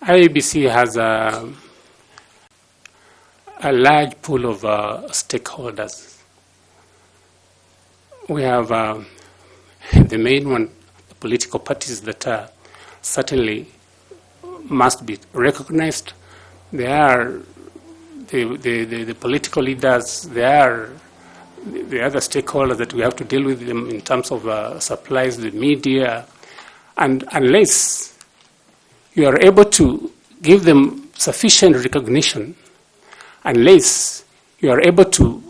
IEBC has a large pool of stakeholders. We have the main one, the political parties that certainly must be recognized. They are the political leaders. They are the other stakeholders that we have to deal with them in terms of supplies, the media, and unless you are able to give them sufficient recognition, unless you are able to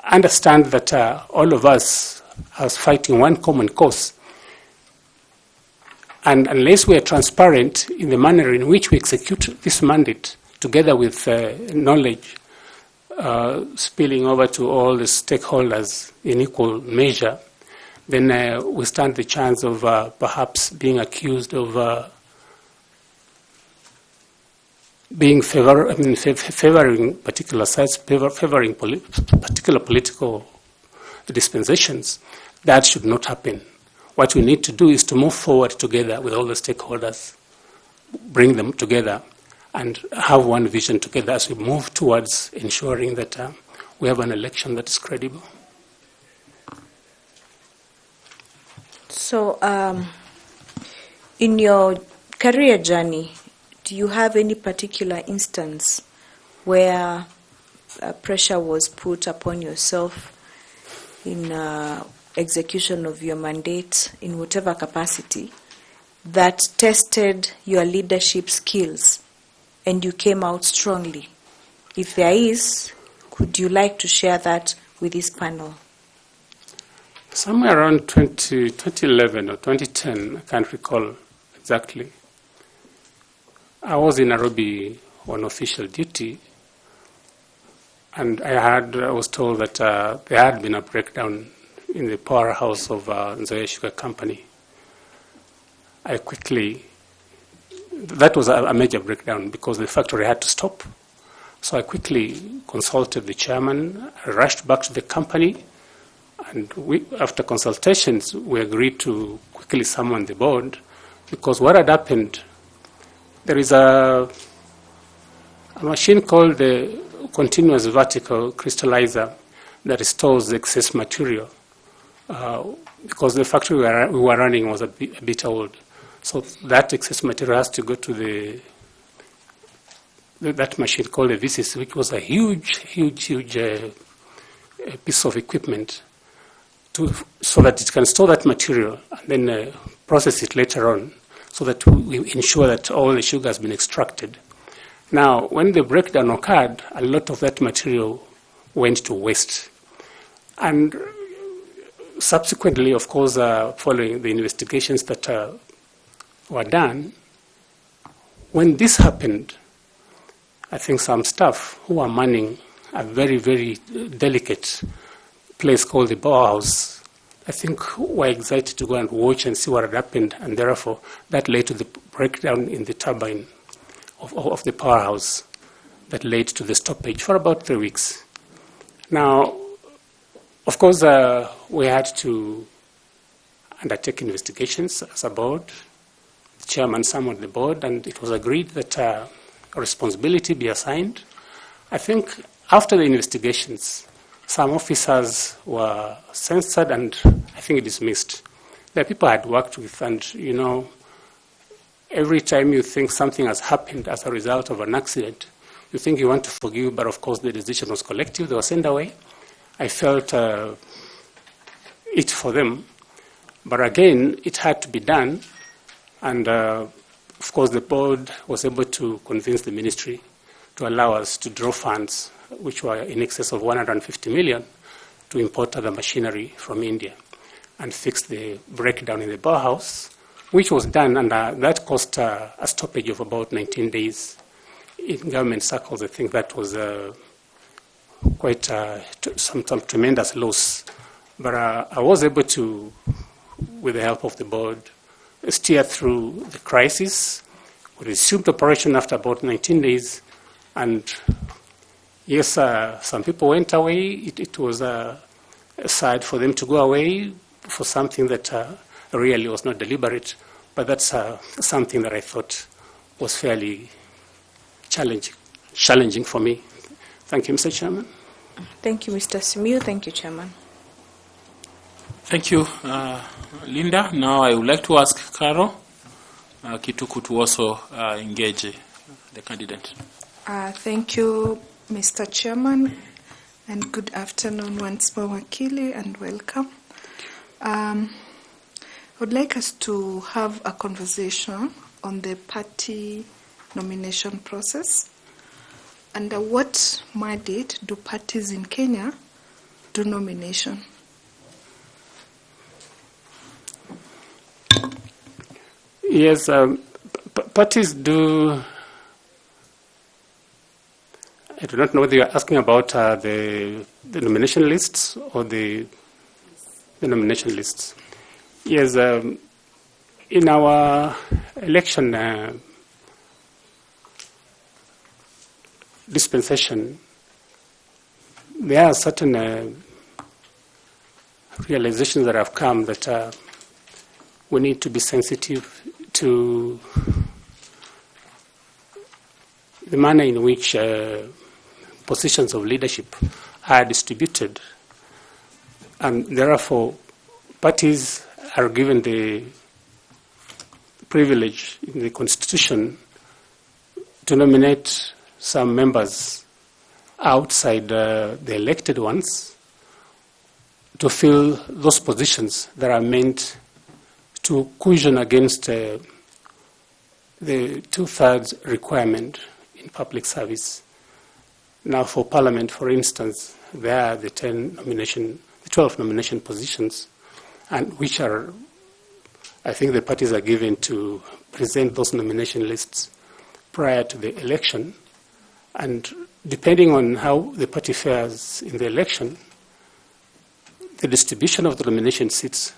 understand that all of us are fighting one common cause, and unless we are transparent in the manner in which we execute this mandate, together with knowledge spilling over to all the stakeholders in equal measure, then we stand the chance of perhaps being accused of being favoring particular sides, favoring particular political dispensations. That should not happen. What we need to do is to move forward together with all the stakeholders, bring them together, and have one vision together as we move towards ensuring that we have an election that is credible. So, in your career journey, do you have any particular instance where pressure was put upon yourself in execution of your mandate in whatever capacity that tested your leadership skills and you came out strongly? If there is, could you like to share that with this panel? Somewhere around 2011 or 2010, I can't recall exactly, I was in Nairobi on official duty, and I was told that there had been a breakdown in the powerhouse of Nzoia Sugar Company. That was a major breakdown because the factory had to stop. So I quickly consulted the chairman, I rushed back to the company, and after consultations, we agreed to quickly summon the board, because what had happened, there is a machine called the continuous vertical crystallizer that stores the excess material, because the factory we were running was a bit old. So that excess material has to go to that machine called the VCC, which was a huge piece of equipment, so that it can store that material and then process it later on, so that we ensure that all the sugar has been extracted. Now, when the breakdown occurred, a lot of that material went to waste. And subsequently, of course, following the investigations that were done, when this happened, I think some staff who were manning a very, very delicate place called the Bauhaus, I think were excited to go and watch and see what had happened, and therefore that led to the breakdown in the turbine of the powerhouse that led to the stoppage for about 3 weeks. Now, of course, we had to undertake investigations as a board. The chairman summoned the board, and it was agreed that a responsibility be assigned. I think after the investigations, some officers were censored and I think dismissed. There are people I had worked with, and every time you think something has happened as a result of an accident, you think you want to forgive, but of course the decision was collective. They were sent away. I felt it for them, but again, it had to be done, and of course the board was able to convince the ministry to allow us to draw funds, which were in excess of 150 million, to import other machinery from India and fix the breakdown in the Bauhaus, which was done, and that cost a stoppage of about 19 days. In government circles, I think that was quite some tremendous loss. But I was able to, with the help of the board, steer through the crisis. We resumed operation after about 19 days, and yes, some people went away. It was sad for them to go away for something that really was not deliberate, but that's something that I thought was fairly challenging for me. Thank you, Mr. Chairman. Thank you, Mr. Simiyu. Thank you, Chairman. Thank you, Linda. Now I would like to ask Carol Kituku to also engage the candidate. Thank you, Mr. Chairman, and good afternoon once more, Wakili, and welcome. I would like us to have a conversation on the party nomination process. Under what mandate do parties in Kenya do nomination? Yes, parties do. I do not know whether you're asking about the nomination lists or the nomination lists. Yes, in our election dispensation, there are certain realizations that have come that we need to be sensitive to the manner in which positions of leadership are distributed, and therefore parties are given the privilege in the Constitution to nominate some members outside the elected ones to fill those positions that are meant to cushion against the two-thirds requirement in public service. Now, for Parliament, for instance, there are the 12 nomination positions, and which are, I think the parties are given to present those nomination lists prior to the election. And depending on how the party fares in the election, the distribution of the nomination seats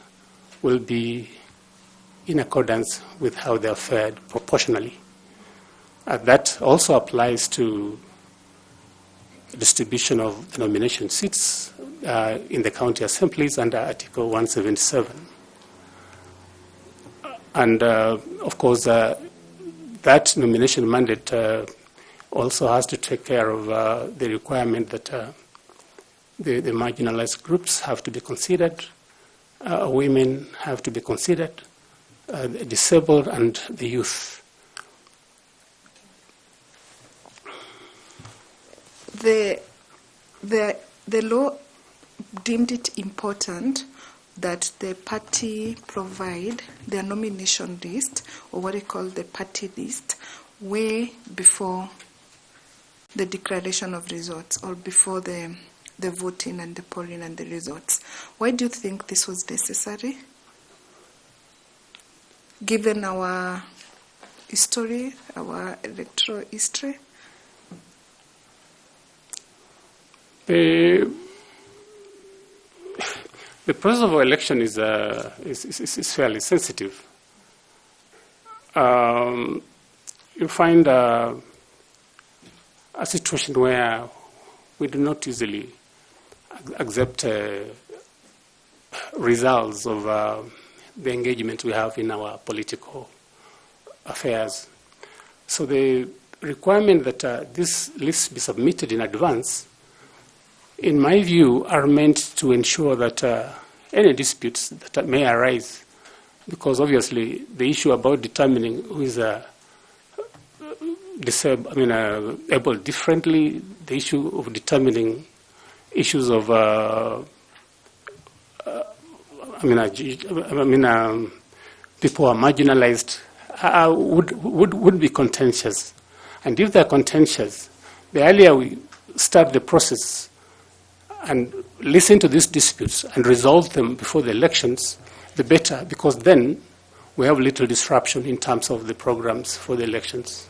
will be in accordance with how they are fared proportionally. That also applies to distribution of the nomination seats in the county assemblies under Article 177. And of course, that nomination mandate also has to take care of the requirement that the marginalized groups have to be considered, women have to be considered, the disabled and the youth. The law deemed it important that the party provide their nomination list, or what they call the party list, way before the declaration of results, or before the voting and the polling and the results. Why do you think this was necessary? Given our history, our electoral history? The process of election is fairly sensitive. You find a situation where we do not easily accept results of the engagement we have in our political affairs. So the requirement that this list be submitted in advance, in my view, are meant to ensure that any disputes that may arise, because obviously the issue about determining who is able differently, the issue of determining issues of people who are marginalized would be contentious. And if they're contentious, the earlier we start the process and listen to these disputes and resolve them before the elections, the better, because then we have little disruption in terms of the programs for the elections.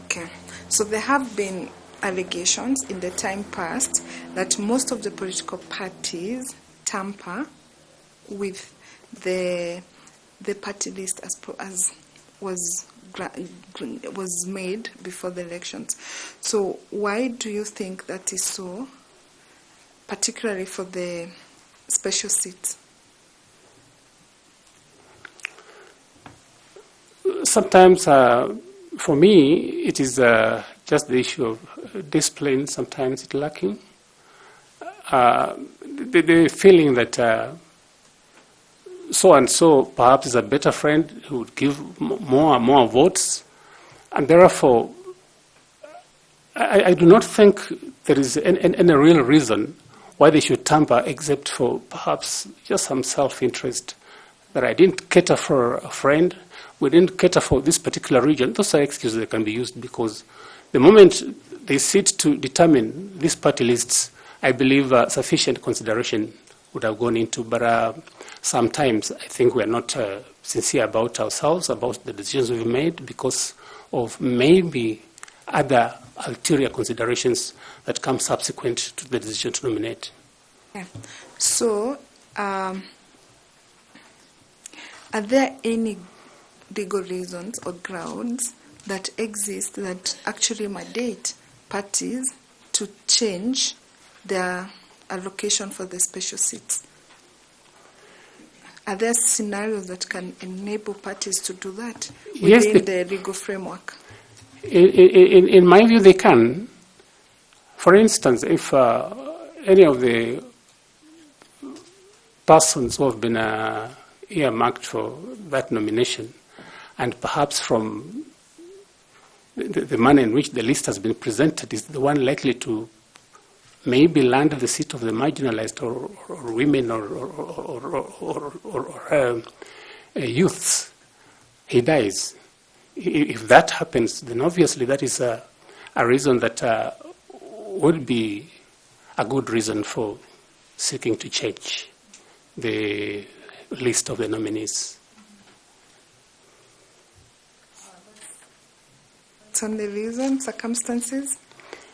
Okay. So there have been allegations in the time past that most of the political parties tamper with the party list as was made before the elections. So why do you think that is so, particularly for the special seats? sometimes, for me, it is just the issue of discipline. Sometimes it's lacking. The feeling that so and so perhaps is a better friend who would give more and more votes, and therefore, I do not think there is any real reason why they should tamper, except for perhaps just some self-interest. That I didn't cater for a friend, we didn't cater for this particular region. Those are excuses that can be used, because the moment they sit to determine these party lists, I believe sufficient consideration would have gone into. But sometimes I think we are not sincere about ourselves, about the decisions we've made, because of maybe other ulterior considerations that come subsequent to the decision to nominate. Yeah. So, are there any legal reasons or grounds that exist that actually mandate parties to change their allocation for the special seats? Are there scenarios that can enable parties to do that within the legal framework? In my view, they can. For instance, if any of the persons who have been earmarked for that nomination, and perhaps from the manner in which the list has been presented is the one likely to maybe land the seat of the marginalized or women or youths, he dies. If that happens, then obviously that is a reason that would be a good reason for seeking to change the list of the nominees. It's on the reason, circumstances,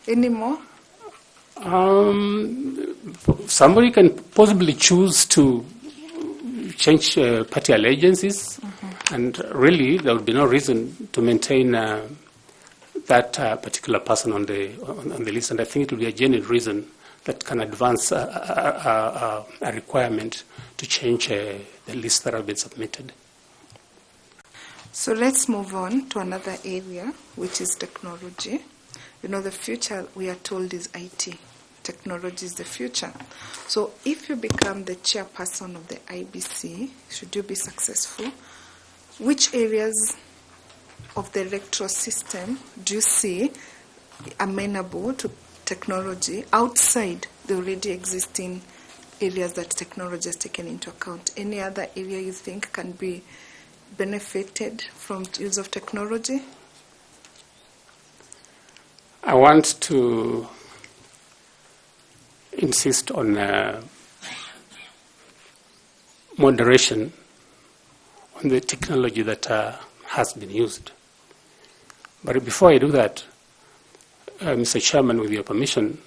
any more? Somebody can possibly choose to change party allegiances, and really there would be no reason to maintain that particular person on the list. And I think it would be a genuine reason that can advance a requirement to change the list that have been submitted. So let's move on to another area, which is technology. You know, the future, we are told, is IT. Technology is the future. So if you become the chairperson of the IBC, should you be successful, which areas of the electoral system do you see amenable to technology outside the already existing areas that technology has taken into account? Any other area you think can be benefited from use of technology? I want to insist on moderation on the technology that has been used. But before I do that, Mr. Chairman, with your permission,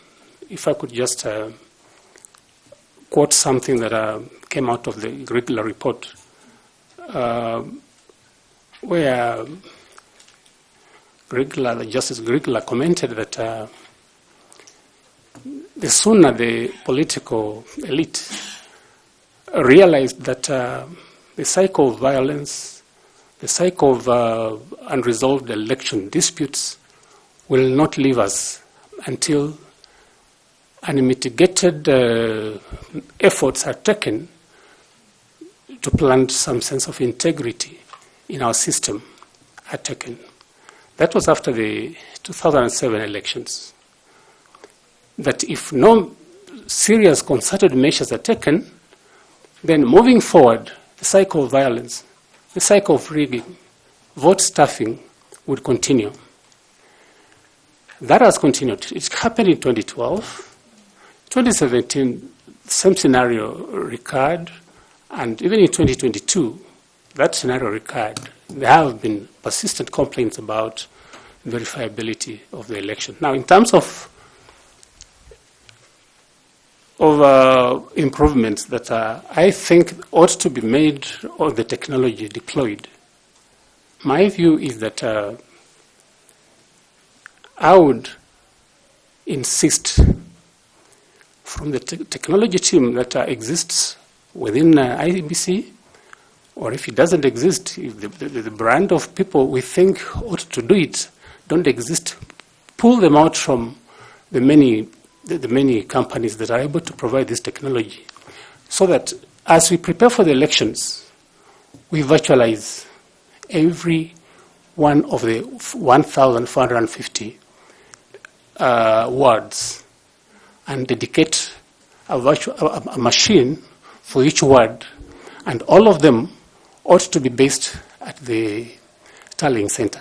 if I could just quote something that came out of the regular report, where Justice Grigla commented that the sooner the political elite realized that the cycle of violence, the cycle of unresolved election disputes will not leave us until unmitigated efforts are taken to plant some sense of integrity in our system are taken. That was after the 2007 elections. That if no serious concerted measures are taken, then moving forward, the cycle of violence, the cycle of rigging, vote stuffing would continue. That has continued. It happened in 2012. 2017, the same scenario recurred, and even in 2022, that scenario recurred. There have been persistent complaints about verifiability of the election. Now, in terms of improvements that I think ought to be made on the technology deployed, my view is that I would insist from the technology team that exists within IBC or if it doesn't exist, if the brand of people we think ought to do it don't exist, pull them out from the many companies that are able to provide this technology, so that as we prepare for the elections, we virtualize every one of the 1,450 wards and dedicate a machine for each ward, and all of them ought to be based at the tallying center,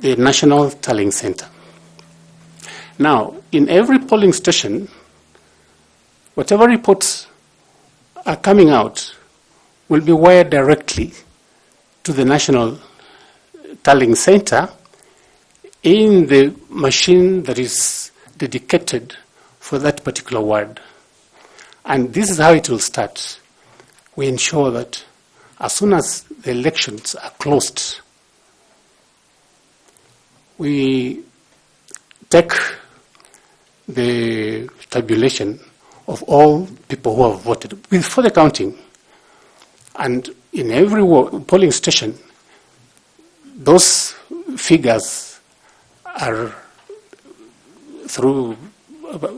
the National Tallying Center. Now, in every polling station, whatever reports are coming out will be wired directly to the National Tallying Center in the machine that is dedicated for that particular ward. And this is how it will start. We ensure that as soon as the elections are closed, we take the tabulation of all people who have voted before the counting. And in every polling station, those figures are through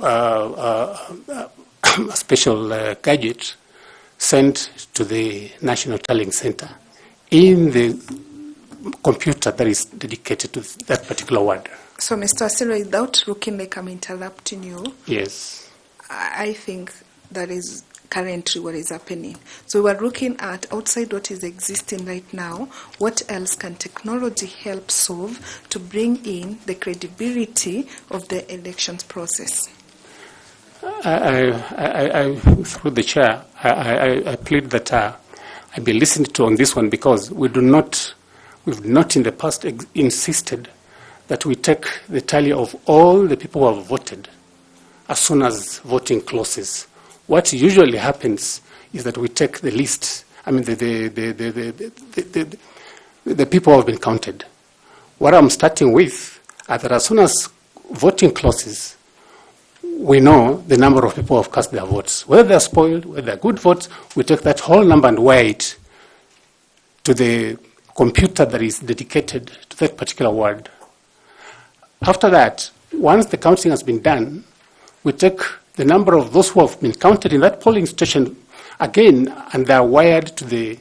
a special gadget sent to the National Tallying Center in the computer that is dedicated to that particular ward. So, Mr. Asira, without looking like I'm interrupting you, Yes. I think that is currently what is happening. So we're looking at outside what is existing right now, what else can technology help solve to bring in the credibility of the elections process? I through the chair, I plead that I be listened to on this one, because we've not in the past insisted that we take the tally of all the people who have voted as soon as voting closes. What usually happens is that we take the list, the people who have been counted. What I'm starting with is that as soon as voting closes, we know the number of people who have cast their votes. Whether they're spoiled, whether they're good votes, we take that whole number and wire it to the computer that is dedicated to that particular ward. After that, once the counting has been done, we take the number of those who have been counted in that polling station again, and they're wired to the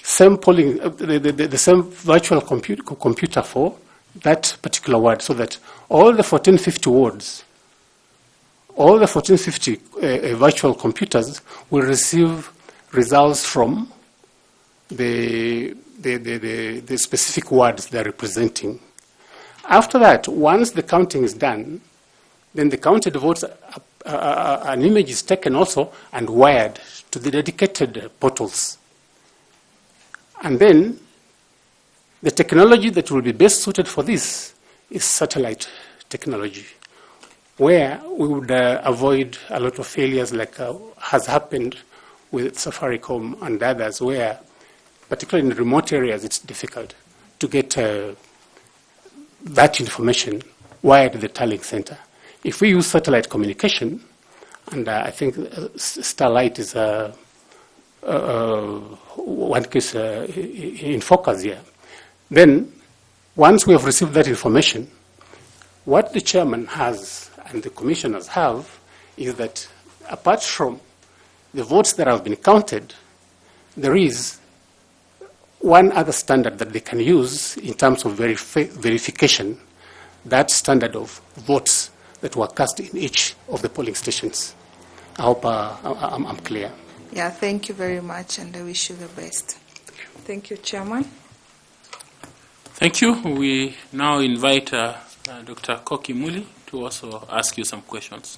same polling, the same virtual computer for that particular ward, so that all the 1450 wards, all the 1450 virtual computers will receive results from the specific wards they're representing. After that, once the counting is done, then the counted votes, an image is taken also and wired to the dedicated portals. And then the technology that will be best suited for this is satellite technology, where we would avoid a lot of failures like has happened with Safaricom and others, where particularly in remote areas it's difficult to get that information wired to the tallying center. If we use satellite communication, and I think Starlight is one case in focus here, then once we have received that information, what the chairman has and the commissioners have is that apart from the votes that have been counted, there is one other standard that they can use in terms of verification, that standard of votes that were cast in each of the polling stations. I hope I'm clear. Yeah, thank you very much, and I wish you the best. Thank you, Chairman. Thank you. We now invite Dr. Koki Muli to also ask you some questions.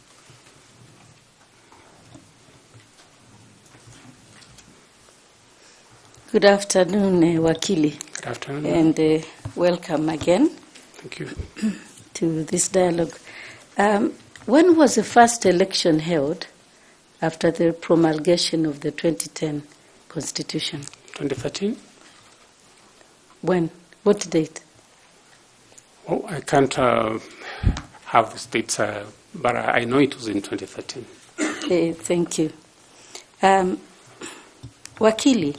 Good afternoon, Wakili. Good afternoon. And welcome again. Thank you. To this dialogue. When was the first election held after the promulgation of the 2010 Constitution? 2013? When? What date? Oh, I can't have the dates, but I know it was in 2013. Thank you. Wakili,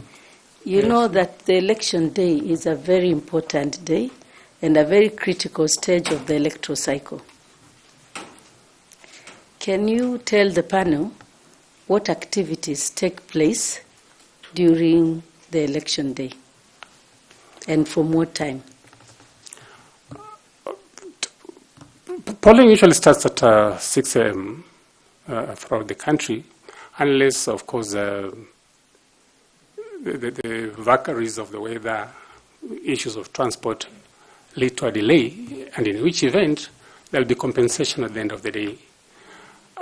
you Yes. know that the election day is a very important day and a very critical stage of the electoral cycle. Can you tell the panel what activities take place during the election day and from what time? Polling usually starts at 6 a.m. Throughout the country, unless, of course, the vagaries of the weather, issues of transport lead to a delay, and in which event there will be compensation at the end of the day.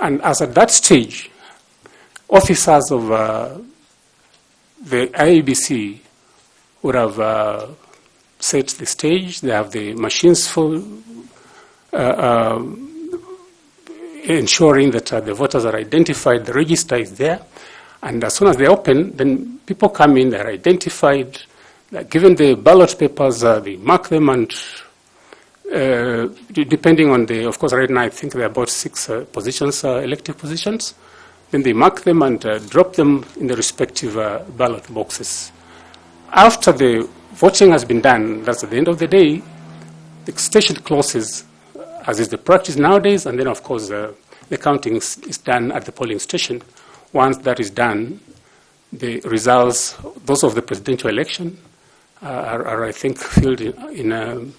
And as at that stage, officers of the IEBC would have set the stage. They have the machines for ensuring that the voters are identified, the register is there, and as soon as they open, then people come in, they're identified, they're given the ballot papers, they mark them, and depending on the, of course, right now I think there are about 6 positions, elective positions, then they mark them and drop them in the respective ballot boxes. After the voting has been done, that's at the end of the day, the station closes, as is the practice nowadays, and then, of course, the counting is done at the polling station. Once that is done, the results, those of the presidential election, are I think, filled in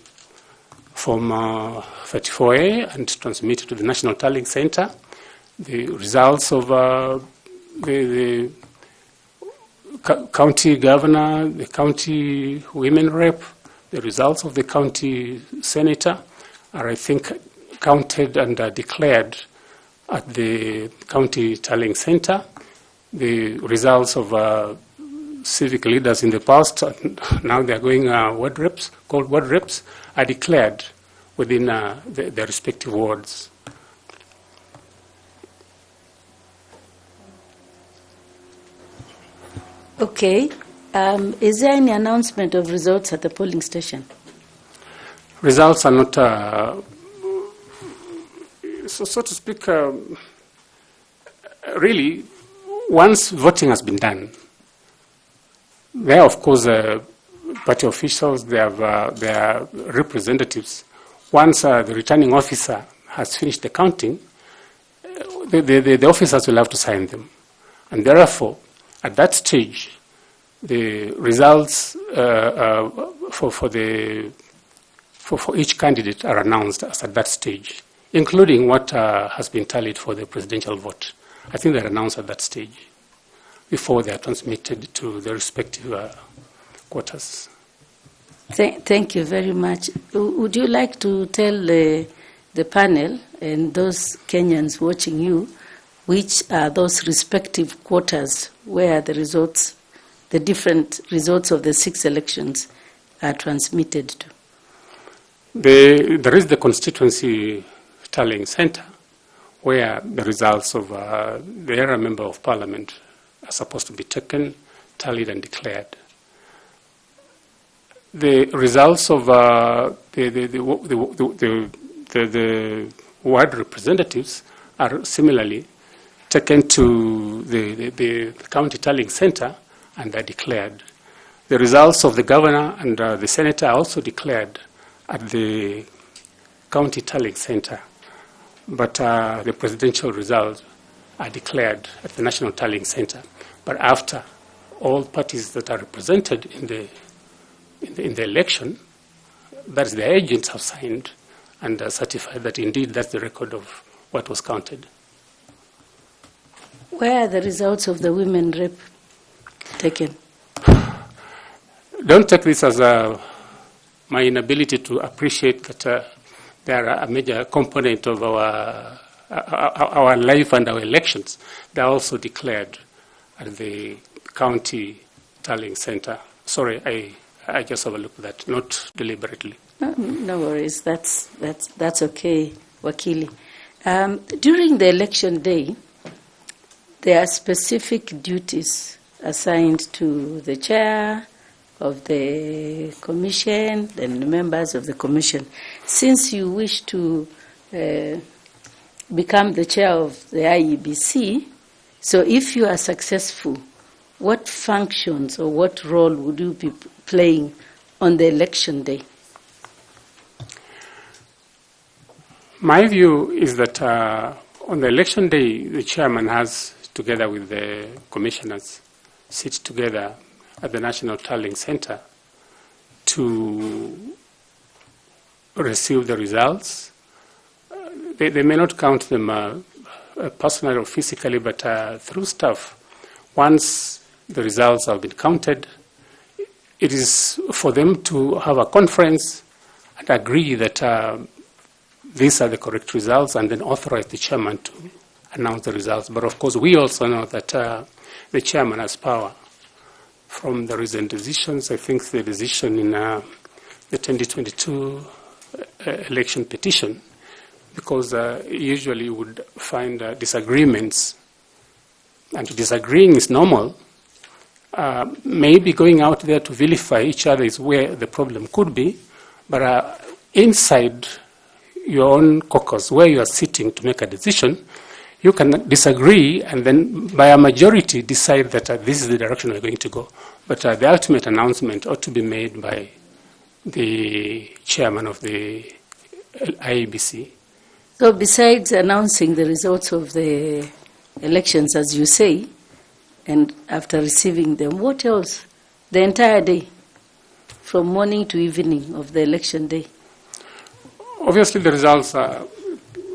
Form 34A and transmitted to the National Tallying Center. The results of the county governor, the county women rep, the results of the county senator are, I think, counted and declared at the county tallying center. The results of civic leaders in the past, now they are going ward reps, called ward reps, are declared within their respective wards. Okay. Is there any announcement of results at the polling station? Results are not, so to speak, really, once voting has been done, there, of course, party officials, they have their representatives. Once the returning officer has finished the counting, the officers will have to sign them. And therefore, at that stage, the results for each candidate are announced as at that stage, including what has been tallied for the presidential vote. I think they're announced at that stage before they are transmitted to the respective quarters. Thank you very much. Would you like to tell the panel and those Kenyans watching you which are those respective quarters where the results, the different results of the 6 elections are transmitted to? There is the constituency tallying center where the results of the area member of parliament are supposed to be taken, tallied and declared. The results of the ward representatives are similarly taken to the county tallying center and are declared. The results of the governor and the senator are also declared at the county tallying center, but the presidential results are declared at the national tallying center. But after all parties that are represented in the election, that is, the agents have signed and certified that indeed that's the record of what was counted. Where are the results of the women rep taken? Don't take this as my inability to appreciate that they are a major component of our life and our elections. They are also declared at the county tallying center. Sorry, I just overlooked that, not deliberately. No worries. That's okay, Wakili. During the election day, there are specific duties assigned to the chair of the commission and the members of the commission. Since you wish to become the chair of the IEBC, so if you are successful, what functions or what role would you be playing on the election day? My view is that on the election day, the chairman has, together with the commissioners, sit together at the National Tallying Center to receive the results. They may not count them personally or physically, but through staff. Once the results have been counted, it is for them to have a conference and agree that these are the correct results, and then authorize the chairman to announce the results. But of course, we also know that the chairman has power. From the recent decisions, I think the decision in the 2022 election petition, because usually you would find disagreements, and disagreeing is normal. Maybe going out there to vilify each other is where the problem could be, but inside your own caucus, where you are sitting to make a decision, you can disagree and then by a majority decide that this is the direction we're going to go. But the ultimate announcement ought to be made by the chairman of the IEBC. So besides announcing the results of the elections, as you say, and after receiving them, what else? The entire day, from morning to evening of the election day? Obviously, the results are,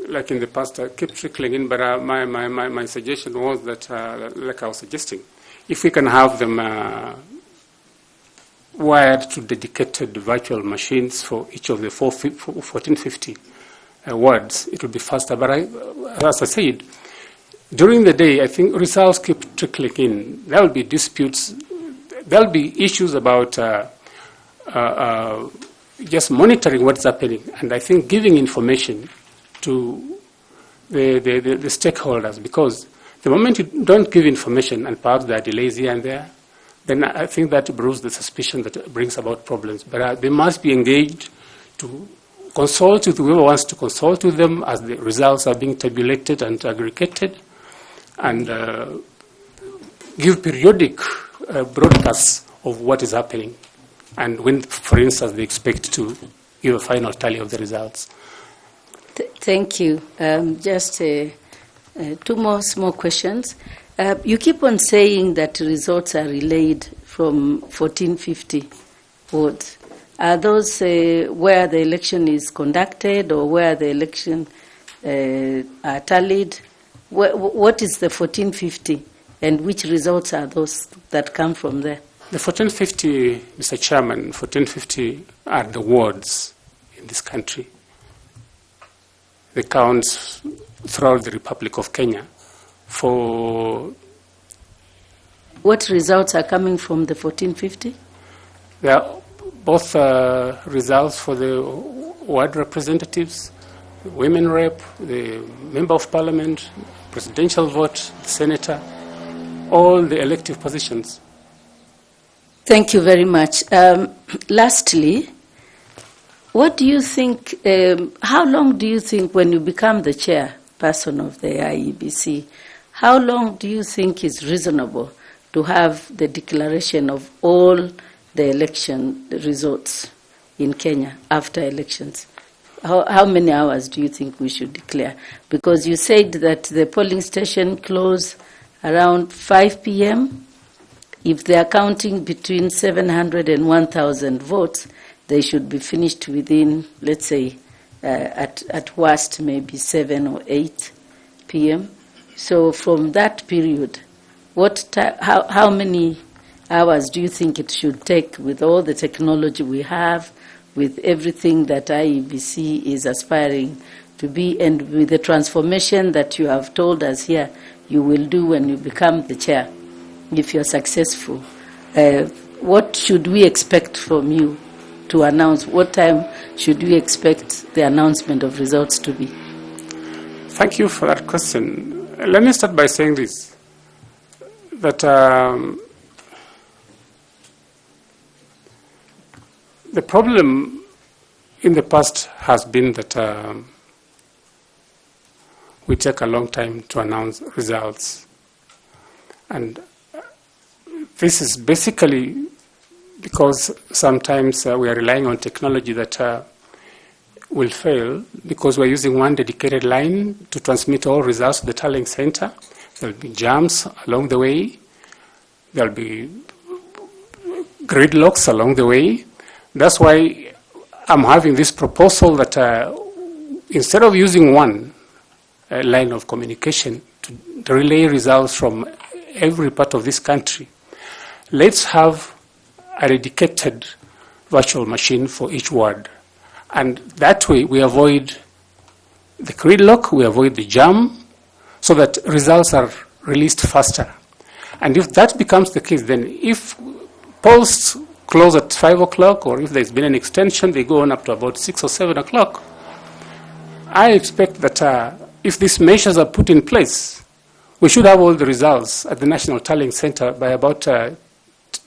like in the past, keep trickling in, but my suggestion was that, like I was suggesting, if we can have them wired to dedicated virtual machines for each of the 1450 wards, it will be faster. But as I said, during the day, I think results keep trickling in. There will be disputes. There will be issues about just monitoring what's happening, and I think giving information to the stakeholders, because the moment you don't give information and perhaps there are delays here and there, then I think that brews the suspicion that brings about problems. But they must be engaged to consult with whoever wants to consult with them as the results are being tabulated and aggregated, and give periodic broadcasts of what is happening, and when, for instance, they expect to give a final tally of the results. Thank you. Just two more small questions. You keep on saying that results are relayed from 1450 wards. Are those where the election is conducted or where the election are tallied? What is the 1450 and which results are those that come from there? The 1450, Mr. Chairman, 1450 are the wards in this country. They count throughout the Republic of Kenya. For what results are coming from the 1450? There are both results for the ward representatives, the women rep, the member of parliament, presidential vote, the senator, all the elective positions. Thank you very much. Lastly, what do you think, how long do you think when you become the chairperson of the IEBC, how long do you think is reasonable to have the declaration of all the election results in Kenya after elections? How many hours do you think we should declare? Because you said that the polling station close around 5 p.m. If they are counting between 700 and 1,000 votes, they should be finished within, let's say, at worst, maybe 7 or 8 p.m. So from that period, how many hours do you think it should take with all the technology we have, with everything that IEBC is aspiring to be, and with the transformation that you have told us here you will do when you become the chair, if you're successful? What should we expect from you to announce? What time should we expect the announcement of results to be? Thank you for that question. Let me start by saying this, that the problem in the past has been that we take a long time to announce results. And This is basically because sometimes we are relying on technology that will fail because we're using one dedicated line to transmit all results to the tallying center. There'll be jams along the way. There'll be gridlocks along the way. That's why I'm having this proposal that instead of using one line of communication to relay results from every part of this country, let's have a dedicated virtual machine for each ward. And that way we avoid the gridlock, we avoid the jam, so that results are released faster. And if that becomes the case, then if polls close at 5 o'clock, or if there's been an extension, they go on up to about 6 or 7 o'clock, I expect that if these measures are put in place, we should have all the results at the National Tallying Center by about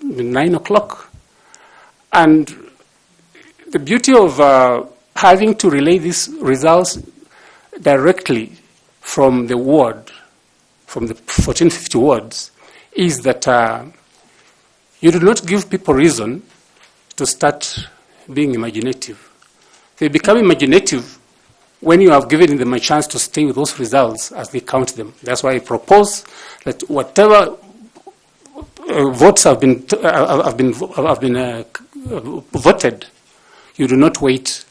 9 o'clock. And the beauty of having to relay these results directly from the ward, from the 1450 wards, is that you do not give people reason to start being imaginative. They become imaginative when you have given them a chance to stay with those results as they count them. That's why I propose that whatever votes have been voted, you do not wait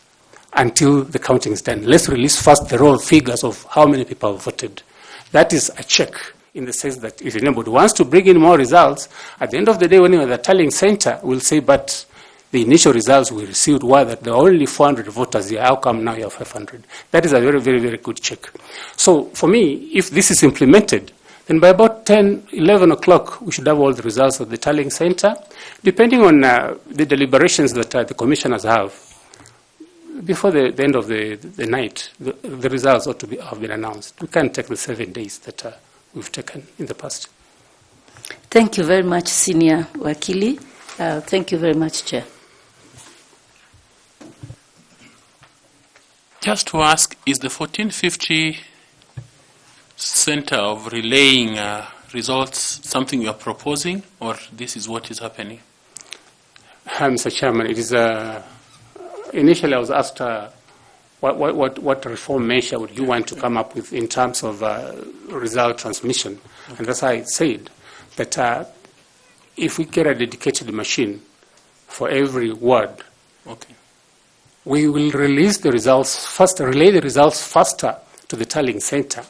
until the counting is done. Let's release first the raw figures of how many people have voted. That is a check in the sense that if anybody wants to bring in more results, at the end of the day when you're at the tallying center, we'll say, but the initial results we received were that there were only 400 voters here. How come now you have 500? That is a very, very, very good check. So for me, if this is implemented, then by about 10, 11 o'clock, we should have all the results of the tallying center. Depending on the deliberations that the commissioners have, before the end of the night, the results ought to have been announced. We can't take the 7 days that we've taken in the past. Thank you very much, Senior Wakili. Thank you very much, Chair. Just to ask, is the 1450 center of relaying results something you are proposing, or this is what is happening? Mr. Chairman, it is initially I was asked what reform measure would you want to come up with in terms of result transmission, and that's why I said that if we get a dedicated machine for every ward, Okay. we will release the results faster, relay the results faster to the tallying center.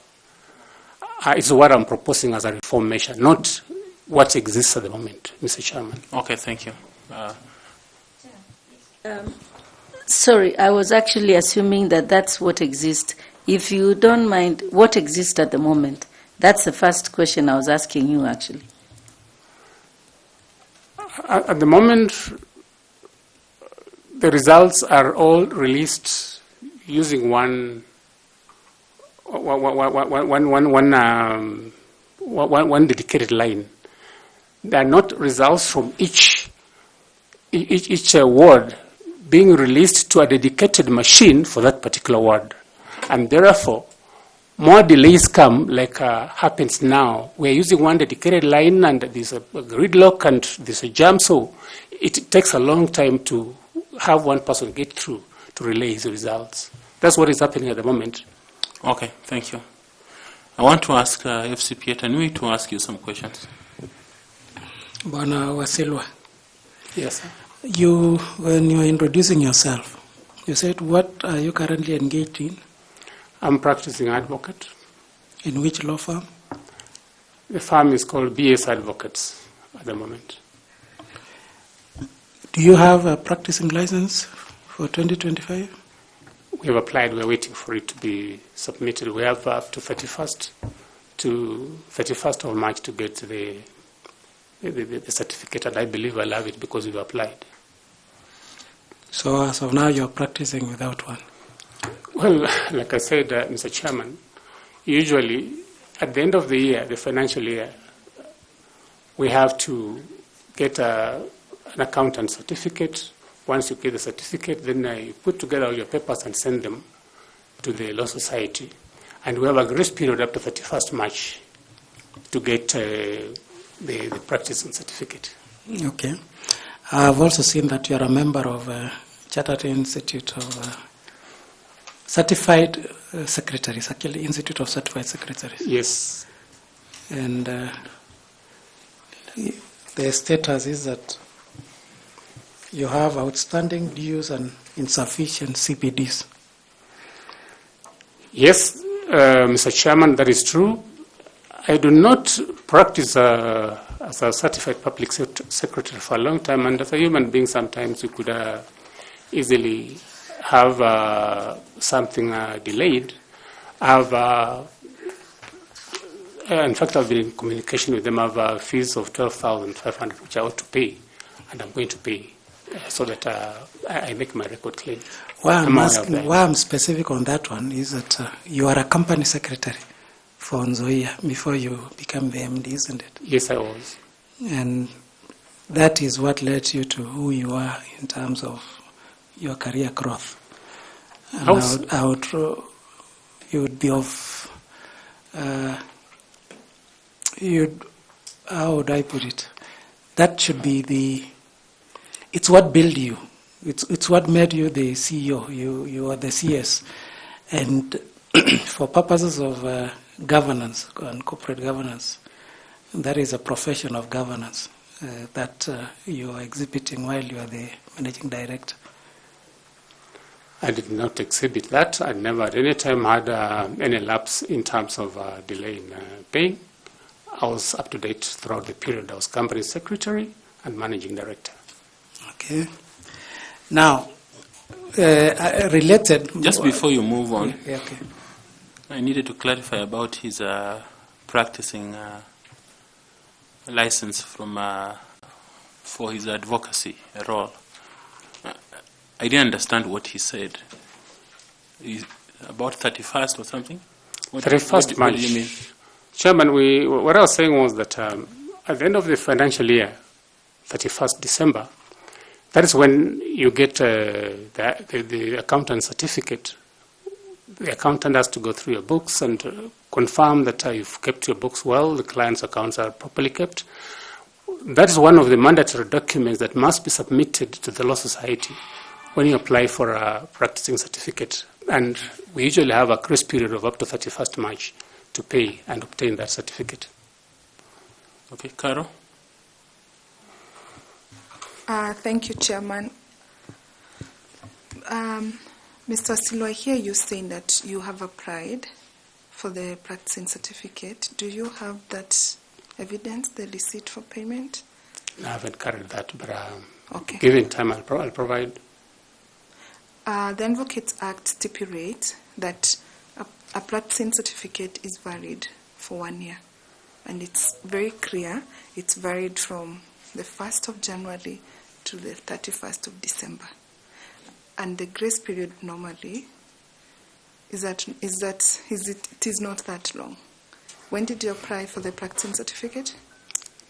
It's what I'm proposing as a reform measure, not what exists at the moment, Mr. Chairman. Okay, thank you. Sorry, I was actually assuming that that's what exists. If you don't mind, what exists at the moment? That's the first question I was asking you, actually. At the moment, the results are all released using one dedicated line. They are not results from each ward being released to a dedicated machine for that particular ward. And therefore, more delays come, like happens now. We're using one dedicated line, and there's a gridlock, and there's a jam, so it takes a long time to have one person get through to relay his results. That's what is happening at the moment. Okay, thank you. I want to ask FCP Tanui to ask you some questions. Bwana Wasilwa, Yes, sir. when you were introducing yourself, you said, what are you currently engaged in? I'm practicing advocate. In which law firm? The firm is called BS Advocates at the moment. Do you have a practicing license for 2025? We have applied. We're waiting for it to be submitted. We have up to 31st of March to get the certificate, and I believe I'll have it because we've applied. So as of now, you're practicing without one? Well, like I said, Mr. Chairman, usually at the end of the year, the financial year, we have to get an accountant certificate. Once you get the certificate, then you put together all your papers and send them to the Law Society. And we have a grace period up to 31st March to get the practicing certificate. Okay. I've also seen that you are a member of Chartered Institute of Certified Secretaries, actually Institute of Certified Secretaries. Yes. And the status is that you have outstanding dues and insufficient CPDs. Yes, Mr. Chairman, that is true. I do not practice as a certified public secretary for a long time, and as a human being, sometimes you could easily have something delayed. In fact, I've been in communication with them. I have fees of 12,500, which I ought to pay, and I'm going to pay, so that I make my record clean. Why I'm specific on that one is that you are a company secretary for Nzoia before you became the MD, isn't it? Yes, I was. And that is what led you to who you are in terms of your career growth. And you would be of, how would I put it? That should be it's what built you. It's what made you the CEO. You are the CS. And for purposes of governance and corporate governance, that is a profession of governance that you are exhibiting while you are the managing director. I did not exhibit that. I never at any time had any lapse in terms of delay in paying. I was up to date throughout the period. I was company secretary and managing director. Okay. Now, related... Just before you move on, okay. I needed to clarify about his practicing license for his advocacy role. I didn't understand what he said. About 31st or something? 31st March. What do you mean? Chairman, what I was saying was that at the end of the financial year, 31st December, that is when you get the accountant certificate. The accountant has to go through your books and confirm that you've kept your books well, the client's accounts are properly kept. That is one of the mandatory documents that must be submitted to the Law Society when you apply for a practicing certificate. And we usually have a grace period of up to 31st March to pay and obtain that certificate. Okay, Carol? Thank you, Chairman. Mr. Silo, I hear you saying that you have applied for the practicing certificate. Do you have that evidence, the receipt for payment? I haven't carried that, but okay. Given time, I'll provide. The Advocates Act stipulates that a practicing certificate is valid for 1 year. And it's very clear, it's valid from the 1st of January to the 31st of December. And the grace period normally it is not that long. When did you apply for the practicing certificate?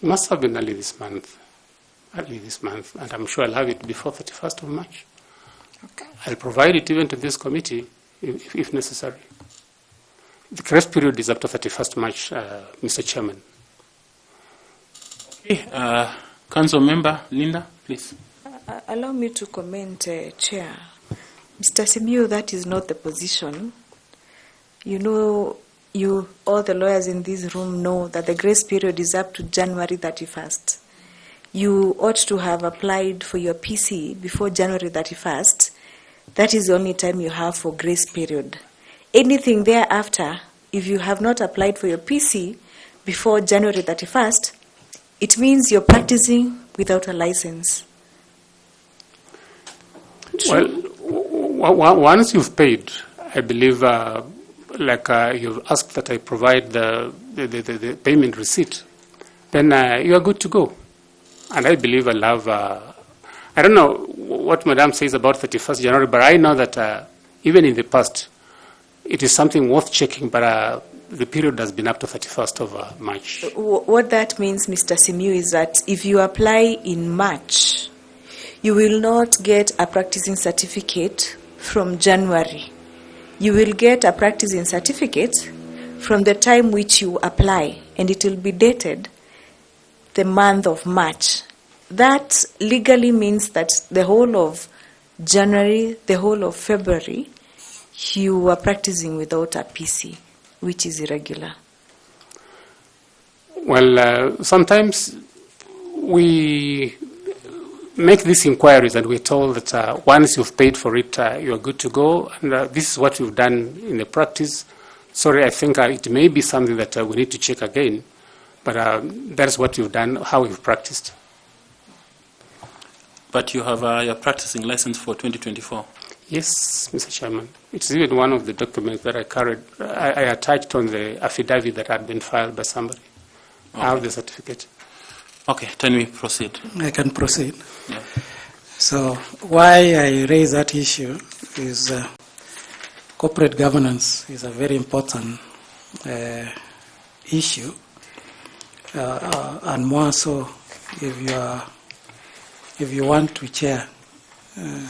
It must have been early this month, and I'm sure I'll have it before 31st of March. Okay. I'll provide it even to this committee if necessary. The grace period is up to 31st March, Mr. Chairman. Okay, Council Member Linda, please. Allow me to comment, Chair. Mr. Simiyu, that is not the position. You know, all the lawyers in this room know that the grace period is up to January 31st. You ought to have applied for your PC before January 31st. That is the only time you have for grace period. Anything thereafter, if you have not applied for your PC before January 31st, it means you're practicing without a license. Well, once you've paid, I believe, you've asked that I provide the payment receipt, then you are good to go. And I believe I'll have, I don't know what Madam says about 31st January, but I know that even in the past, it is something worth checking, but the period has been up to 31st of March. What that means, Mr. Simiyu, is that if you apply in March, you will not get a practicing certificate from January. You will get a practicing certificate from the time which you apply, and it will be dated the month of March. That legally means that the whole of January, the whole of February, you were practicing without a PC, which is irregular. Well, sometimes we make these inquiries and we're told that once you've paid for it, you're good to go. And this is what we've done in the practice. Sorry, I think it may be something that we need to check again. But that's what we've done, how we've practiced. But you have your practicing license for 2024? Yes, Mr. Chairman. It's even one of the documents that I carried. I attached on the affidavit that had been filed by somebody. Okay. I have the certificate. Okay, can we proceed? I can proceed. Yeah. So why I raise that issue is corporate governance is a very important issue, and more so if you want to chair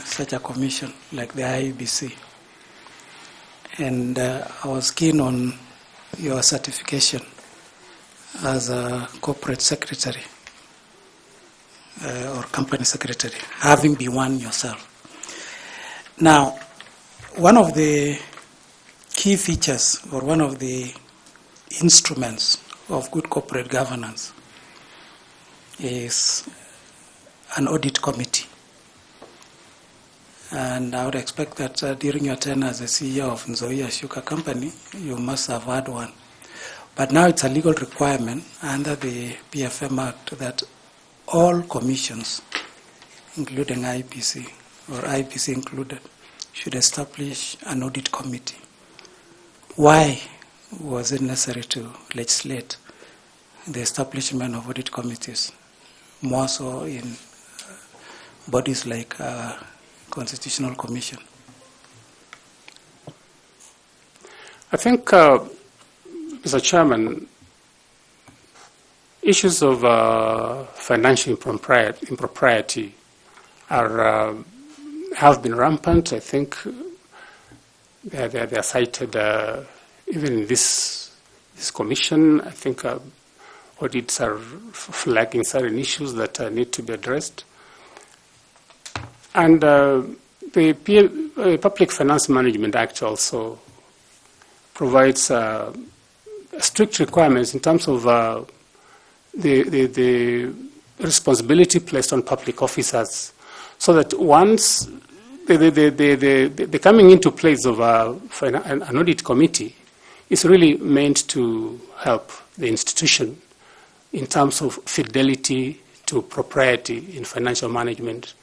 such a commission like the IEBC. And I was keen on your certification as a corporate secretary or company secretary, having been one yourself. Now, one of the key features or one of the instruments of good corporate governance is an audit committee. And I would expect that during your tenure as the CEO of Nzoia Sugar Company, you must have had one. But now it's a legal requirement under the PFM Act that all commissions, including IPC or IPC included, should establish an audit committee. Why was it necessary to legislate the establishment of audit committees, more so in bodies like Constitutional Commission? I think, Mr. Chairman, issues of financial impropriety have been rampant. I think they are cited even in this commission. I think audits are flagging certain issues that need to be addressed. And the Public Finance Management Act also provides strict requirements in terms of the responsibility placed on public officers, so that once the coming into place of an audit committee is really meant to help the institution in terms of fidelity to propriety in financial management.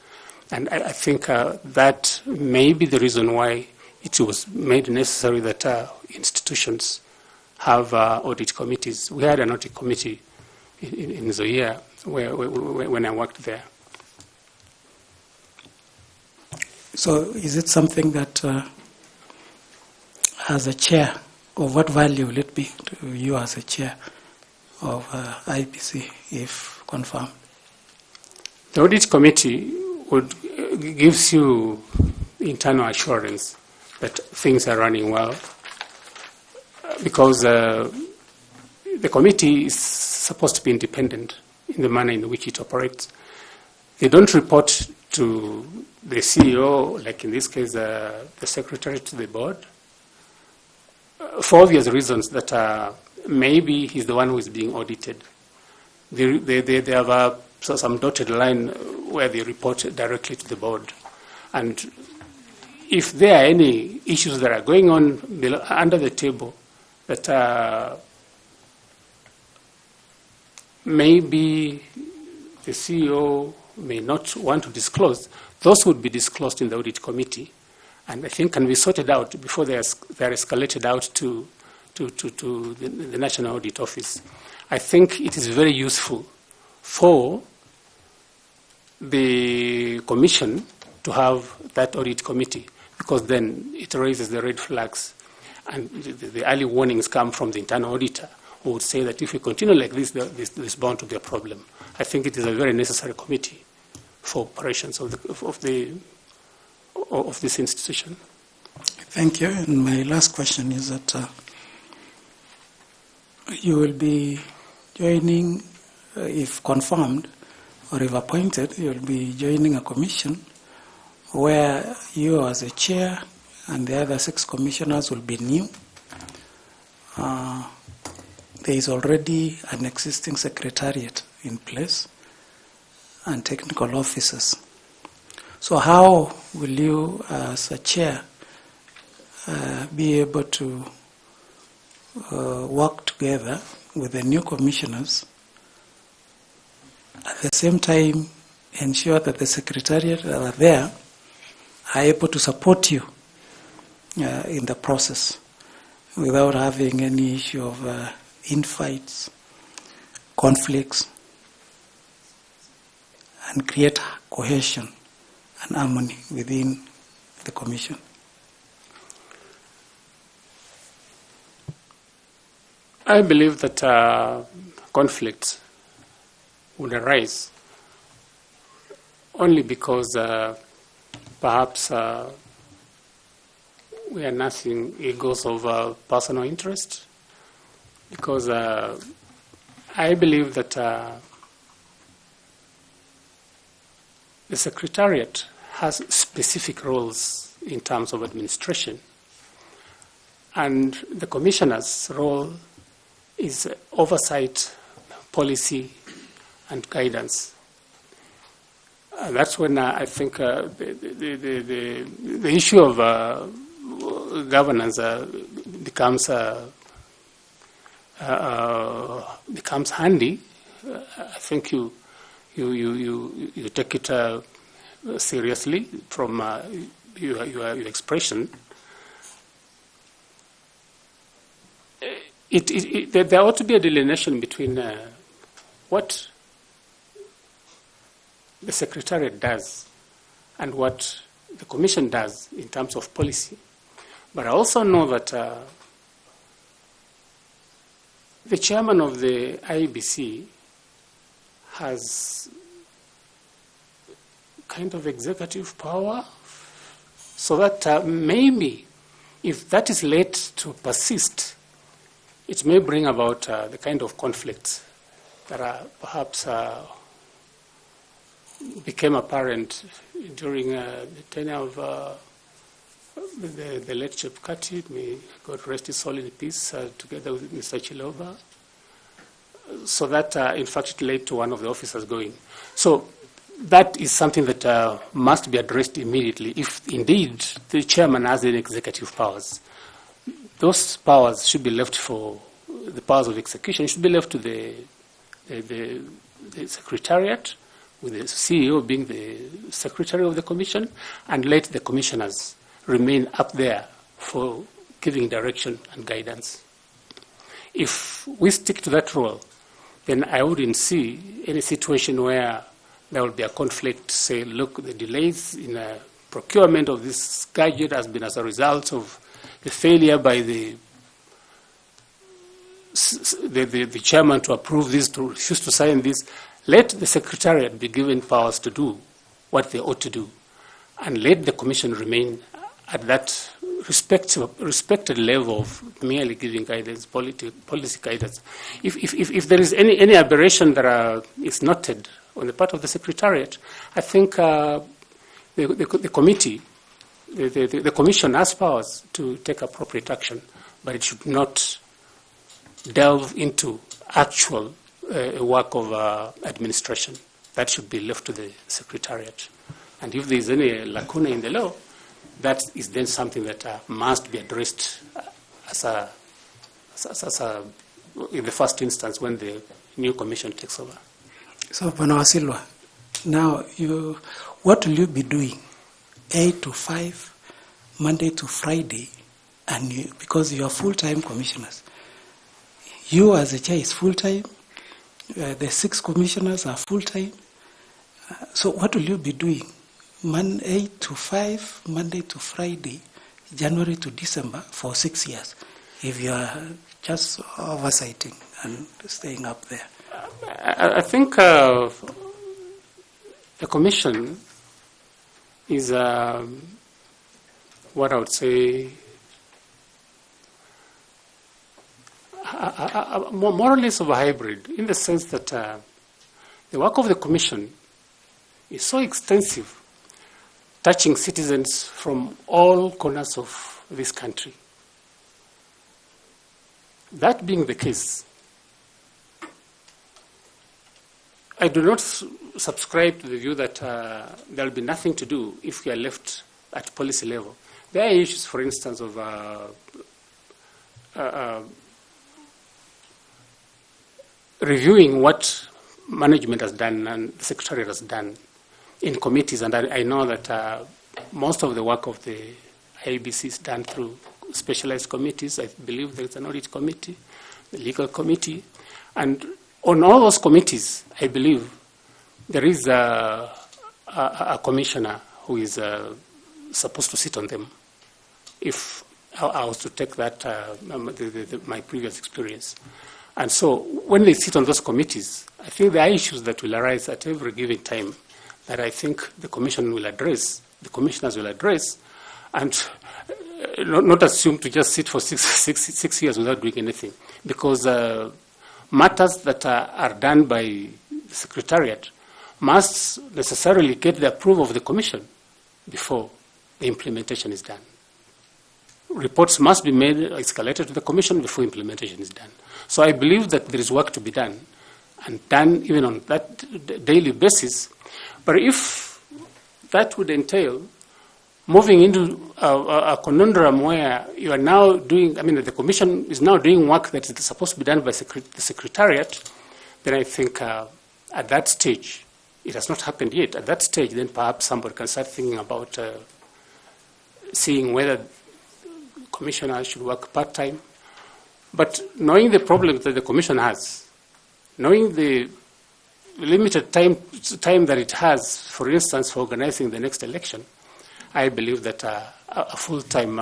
And I think that may be the reason why it was made necessary that institutions have audit committees. We had an audit committee in Zoia when I worked there. So is it something that, as a chair, or what value will it be to you as a chair of IPC if confirmed? The audit committee gives you internal assurance that things are running well, because the committee is supposed to be independent in the manner in which it operates. They don't report to the CEO, like in this case, the secretary to the board, for obvious reasons that maybe he's the one who is being audited. They have some dotted line where they report directly to the board. And if there are any issues that are going on under the table that maybe the CEO may not want to disclose, those would be disclosed in the audit committee, and I think can be sorted out before they're escalated out to the National Audit Office. I think it is very useful for the Commission to have that audit committee, because then it raises the red flags, and the early warnings come from the internal auditor, who would say that if we continue like this, there's bound to be a problem. I think it is a very necessary committee for operations of this institution. Thank you. And my last question is that you will be joining if confirmed or if appointed, you'll be joining a commission where you as a chair and the other 6 commissioners will be new. There is already an existing secretariat in place and technical officers. So how will you, as a chair, be able to work together with the new commissioners, at the same time ensure that the secretariat that are there are able to support you in the process without having any issue of infights, conflicts, and create cohesion and harmony within the commission? I believe that conflicts would arise only because perhaps we are nursing egos of personal interest, because I believe that the Secretariat has specific roles in terms of administration, and the Commissioner's role is oversight, policy, and guidance. That's when I think the issue of governance becomes handy. I think you take it seriously from your expression. There ought to be a delineation between what the Secretariat does and what the Commission does in terms of policy. But I also know that the chairman of the IEBC has kind of executive power, so that maybe if that is late to persist, it may bring about the kind of conflicts that are perhaps became apparent during the tenure of the late Chief Kati, may God rest his soul in peace, together with Mr. Chilova, so that in fact it led to one of the officers going. So that is something that must be addressed immediately if indeed the chairman has any executive powers. Those powers should be left for the powers of execution, should be left to the Secretariat, with the CEO being the Secretary of the Commission, and let the commissioners remain up there for giving direction and guidance. If we stick to that role, then I wouldn't see any situation where there will be a conflict, say, look, the delays in procurement of this gadget has been as a result of the failure by the chairman to approve this, to refuse to sign this. Let the Secretariat be given powers to do what they ought to do, and let the Commission remain at that respected level of merely giving guidance, policy guidance. If there is any aberration that is noted on the part of the Secretariat, I think the committee, the Commission has powers to take appropriate action, but it should not delve into actual work of administration. That should be left to the Secretariat. And if there is any lacuna in the law, that is then something that must be addressed in the first instance when the new Commission takes over. So, Panawasilwa, now what will you be doing 8 to 5, Monday to Friday, and because you are full-time commissioners? You as a chair is full-time, the 6 commissioners are full-time. So what will you be doing 8 to 5, Monday to Friday, January to December for 6 years, if you are just oversighting and staying up there? I think the Commission is what I would say more or less of a hybrid, in the sense that The work of the Commission is so extensive, touching citizens from all corners of this country. That being the case, I do not subscribe to the view that there will be nothing to do if we are left at policy level. There are issues, for instance, of reviewing what management has done and the Secretariat has done in committees, and I know that most of the work of the IEBC is done through specialized committees. I believe there is an audit committee, the legal committee, and on all those committees, I believe there is a commissioner who is supposed to sit on them. If I was to take that, my previous experience. And so when they sit on those committees, I think there are issues that will arise at every given time that I think the Commission will address, the commissioners will address, and not assume to just sit for six years without doing anything. Because matters that are done by the Secretariat must necessarily get the approval of the Commission before the implementation is done. Reports must be made, escalated to the Commission before implementation is done. So I believe that there is work to be done, and done even on that daily basis. But if that would entail moving into a conundrum where you are now doing, the Commission is now doing work that is supposed to be done by the Secretariat, then I think at that stage, it has not happened yet. At that stage, then perhaps somebody can start thinking about seeing whether commissioners should work part-time. But knowing the problems that the Commission has, knowing the limited time that it has, for instance, for organizing the next election, I believe that a full-time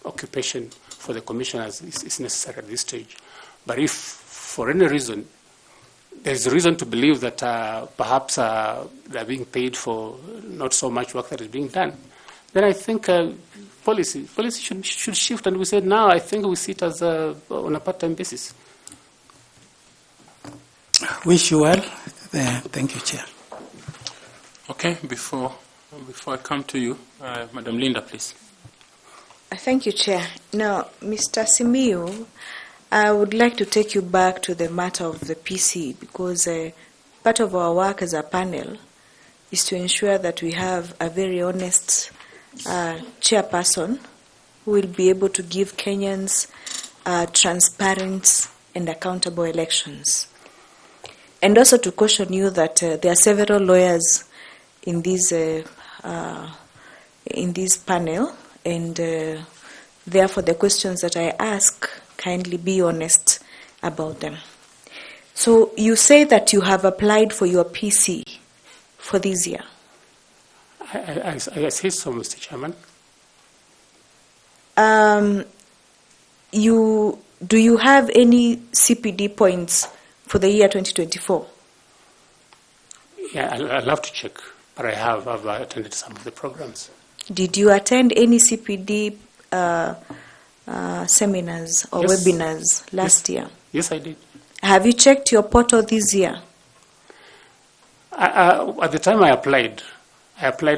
occupation for the commissioners is necessary at this stage. But if, for any reason, there is a reason to believe that perhaps they're being paid for not so much work that is being done, then I think policy should shift, and we said now I think we sit as on a part-time basis. Wish you well. Thank you, Chair. Okay, before I come to you, Madam Linda, please. Thank you, Chair. Now, Mr. Simiyu, I would like to take you back to the matter of the PC, because part of our work as a panel is to ensure that we have a very honest chairperson who will be able to give Kenyans transparent and accountable elections. And also to caution you that there are several lawyers in this panel, and therefore the questions that I ask, kindly be honest about them. So you say that you have applied for your PC for this year. I say so, Mr. Chairman. Do you have any CPD points for the year 2024? Yeah, I'll have to check, but I've attended some of the programs. Did you attend any CPD seminars or webinars last year? Yes, I did. Have you checked your portal this year? At the time I applied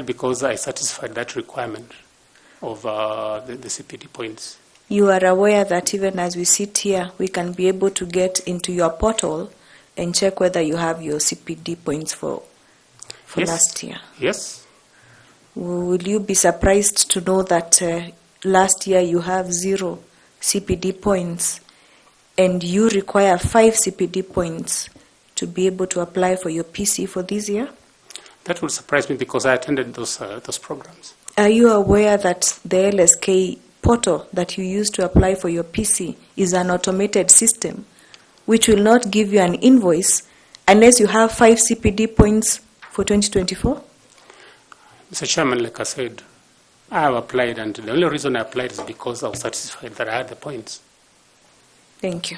because I satisfied that requirement of the CPD points. You are aware that even as we sit here, we can be able to get into your portal and check whether you have your CPD points for Yes. last year. Yes. Will you be surprised to know that last year you have 0 CPD points and you require 5 CPD points to be able to apply for your PC for this year? That would surprise me because I attended those programs. Are you aware that the LSK portal that you use to apply for your PC is an automated system which will not give you an invoice unless you have 5 CPD points for 2024? Mr. Chairman, like I said, I have applied, and the only reason I applied is because I was satisfied that I had the points. Thank you.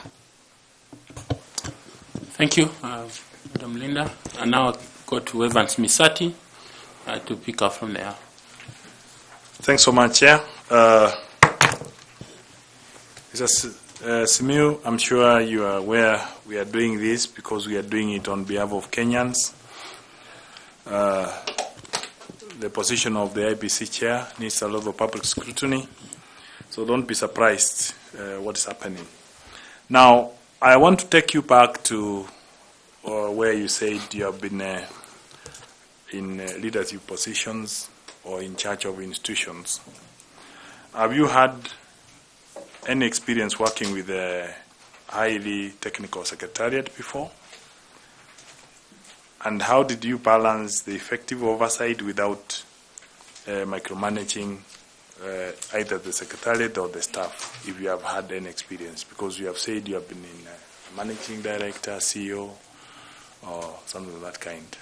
Thank you, Madam Linda. And now I'll go to Evans Misati to pick up from there. Thanks so much, Chair. It's just Simiu, I'm sure you are aware we are doing this because we are doing it on behalf of Kenyans. The position of the IBC chair needs a lot of public scrutiny, so don't be surprised what is happening. Now, I want to take you back to where you said you have been in leadership positions or in charge of institutions. Have you had any experience working with a highly technical secretariat before? And how did you balance the effective oversight without micromanaging either the secretariat or the staff, if you have had any experience? Because you have said you have been in managing director, CEO, or something of that kind.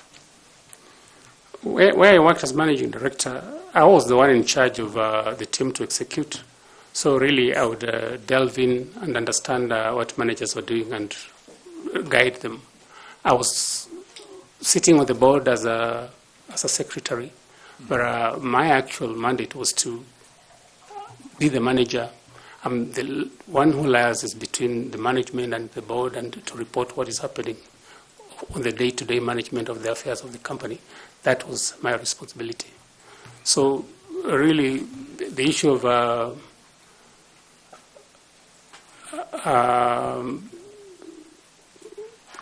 Where I worked as managing director, I was the one in charge of the team to execute. So really, I would delve in and understand what managers were doing and guide them. I was sitting on the board as a secretary, but my actual mandate was to be the manager. I'm the one who liaises between the management and the board and to report what is happening on the day-to-day management of the affairs of the company. That was my responsibility. So really, the issue of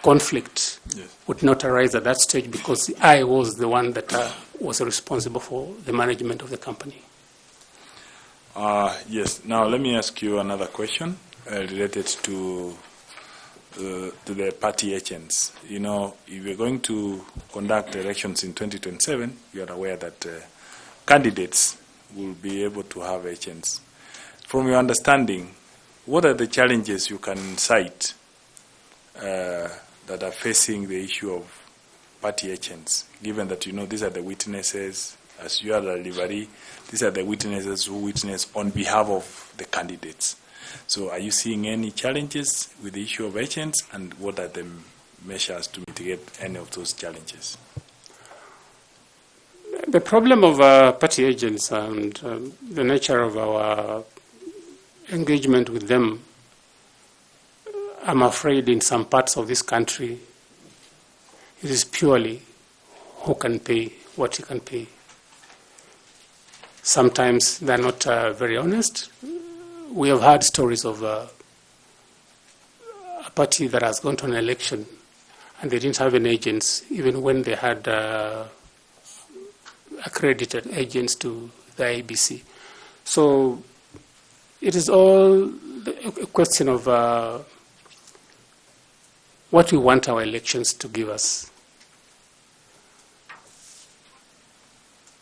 conflict would not arise at that stage because I was the one that was responsible for the management of the company. Yes. Now let me ask you another question related to the party agents. You know, if you're going to conduct elections in 2027, you are aware that candidates will be able to have agents. From your understanding, what are the challenges you can cite that are facing the issue of party agents, given that you know these are the witnesses, as you are the delivery, these are the witnesses who witness on behalf of the candidates. So are you seeing any challenges with the issue of agents, and what are the measures to mitigate any of those challenges? The problem of party agents and the nature of our engagement with them, I'm afraid in some parts of this country, it is purely who can pay what he can pay. Sometimes they're not very honest. We have heard stories of a party that has gone to an election and they didn't have any agents, even when they had accredited agents to the IEBC. So it is all a question of what we want our elections to give us.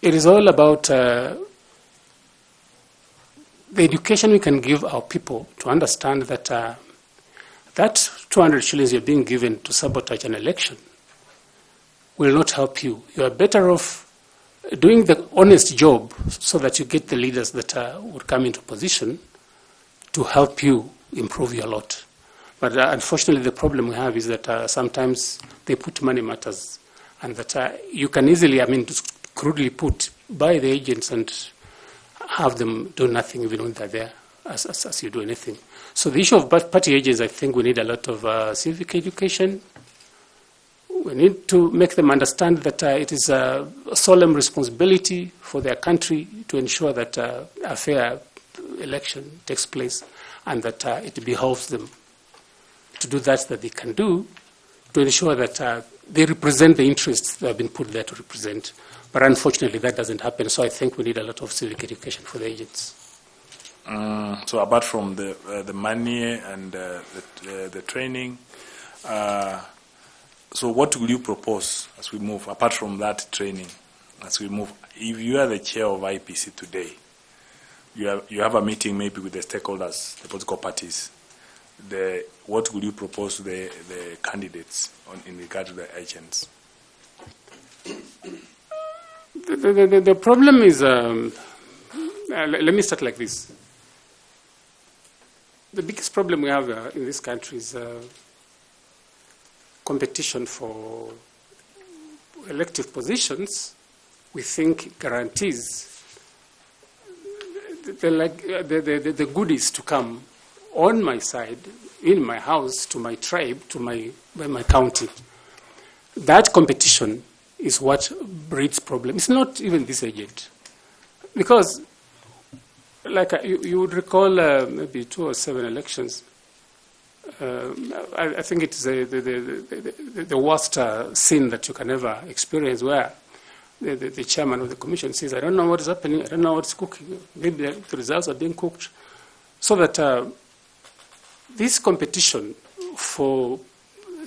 It is all about the education we can give our people to understand that that 200 shillings you're being given to sabotage an election will not help you. You are better off doing the honest job so that you get the leaders that would come into position to help you improve your lot. But unfortunately, the problem we have is that sometimes they put money matters, and that you can easily, crudely put, buy the agents and have them do nothing even when they're there, as you do anything. So the issue of party agents, I think we need a lot of civic education. We need to make them understand that it is a solemn responsibility for their country to ensure that a fair election takes place and that it behoves them to do that they can do, to ensure that they represent the interests that have been put there to represent. But unfortunately, that doesn't happen. So I think we need a lot of civic education for the agents. So apart from the money and the training, so what will you propose as we move, apart from that training, as we move? If you are the chair of IPC today, you have a meeting maybe with the stakeholders, the political parties, what will you propose to the candidates in regard to the agents? The problem is, let me start like this. The biggest problem we have in this country is competition for elective positions. We think guarantees the goodies to come on my side, in my house, to my tribe, to my county. That competition is what breeds problems. It's not even this agent. Because, like you would recall maybe 2007 elections, I think it's the worst scene that you can ever experience, where the chairman of the commission says, I don't know what is happening, I don't know what's cooking, maybe the results are being cooked. So that this competition for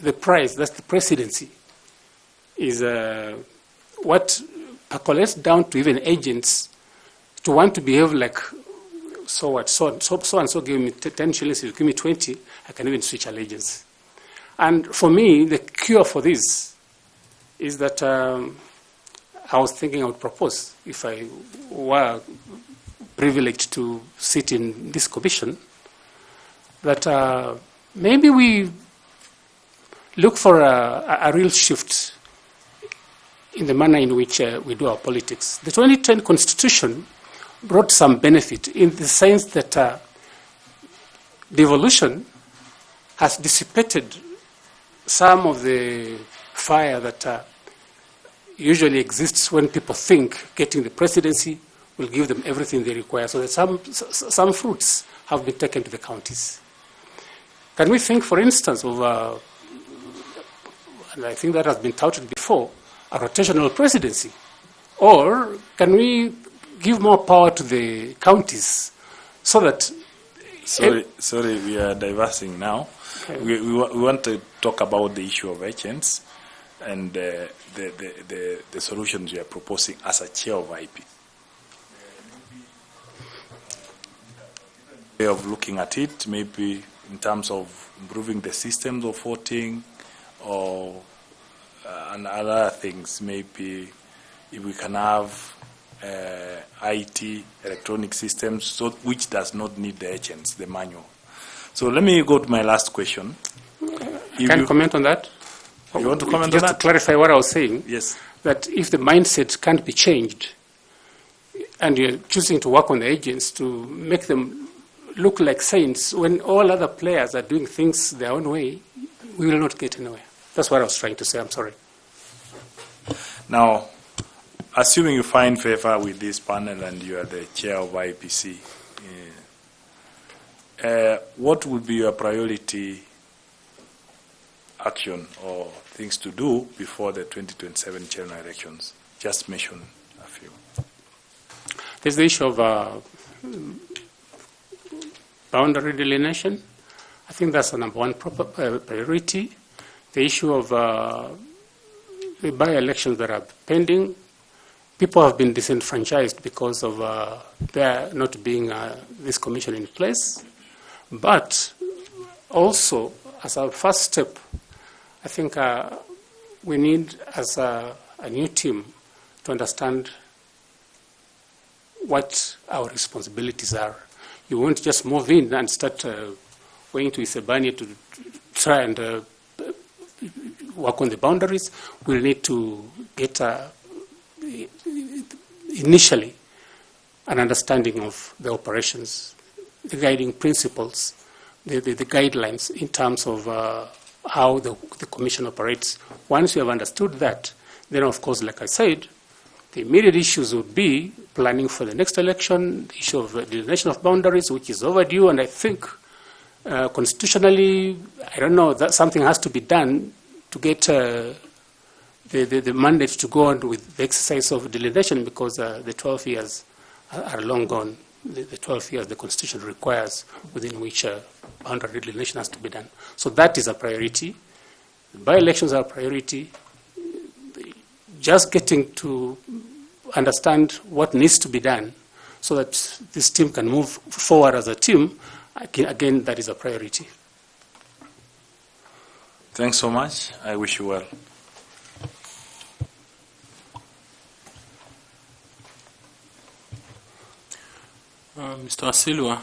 the prize, that's the presidency, is what percolates down to even agents to want to behave like, so what, so and so give me 10 shillings, you give me 20, I can even switch allegiance. And for me, the cure for this is that I was thinking I would propose, if I were privileged to sit in this commission, that maybe we look for a real shift in the manner in which we do our politics. The 2010 Constitution brought some benefit in the sense that devolution has dissipated some of the fire that usually exists when people think getting the presidency will give them everything they require. So that some fruits have been taken to the counties. Can we think, for instance, of, and I think that has been touted before, a rotational presidency? Or can we give more power to the counties so that... Sorry, we are diversing now. Okay. We want to talk about the issue of agents and the solutions you are proposing as a chair of IP. Way of looking at it, maybe in terms of improving the systems of voting or and other things, maybe if we can have IT, electronic systems, so which does not need the agents, the manual. So let me go to my last question. Can you comment on that? You want to comment on that? Just to clarify what I was saying. Yes. That if the mindset can't be changed, and you're choosing to work on the agents to make them look like saints, when all other players are doing things their own way, we will not get anywhere. That's what I was trying to say. I'm sorry. Now, assuming you find favor with this panel and you are the chair of IPC, what would be your priority action or things to do before the 2027 general elections? Just mention a few. There's the issue of boundary delineation. I think that's the number one priority. The issue of the by-elections that are pending. People have been disenfranchised because of there not being this commission in place. But also, as a first step, I think we need, as a new team, to understand what our responsibilities are. You won't just move in and start going to Isebania to try and work on the boundaries. We'll need to get initially an understanding of the operations, the guiding principles, the guidelines in terms of how the commission operates. Once you have understood that, then of course, like I said, the immediate issues would be planning for the next election, the issue of delineation of boundaries, which is overdue, and I think constitutionally, I don't know, that something has to be done to get the mandate to go on with the exercise of delineation, because the 12 years are long gone. The 12 years the Constitution requires within which boundary delineation has to be done. So that is a priority. By-elections are a priority. Just getting to understand what needs to be done so that this team can move forward as a team, again, that is a priority. Thanks so much. I wish you well. Mr. Asilwa,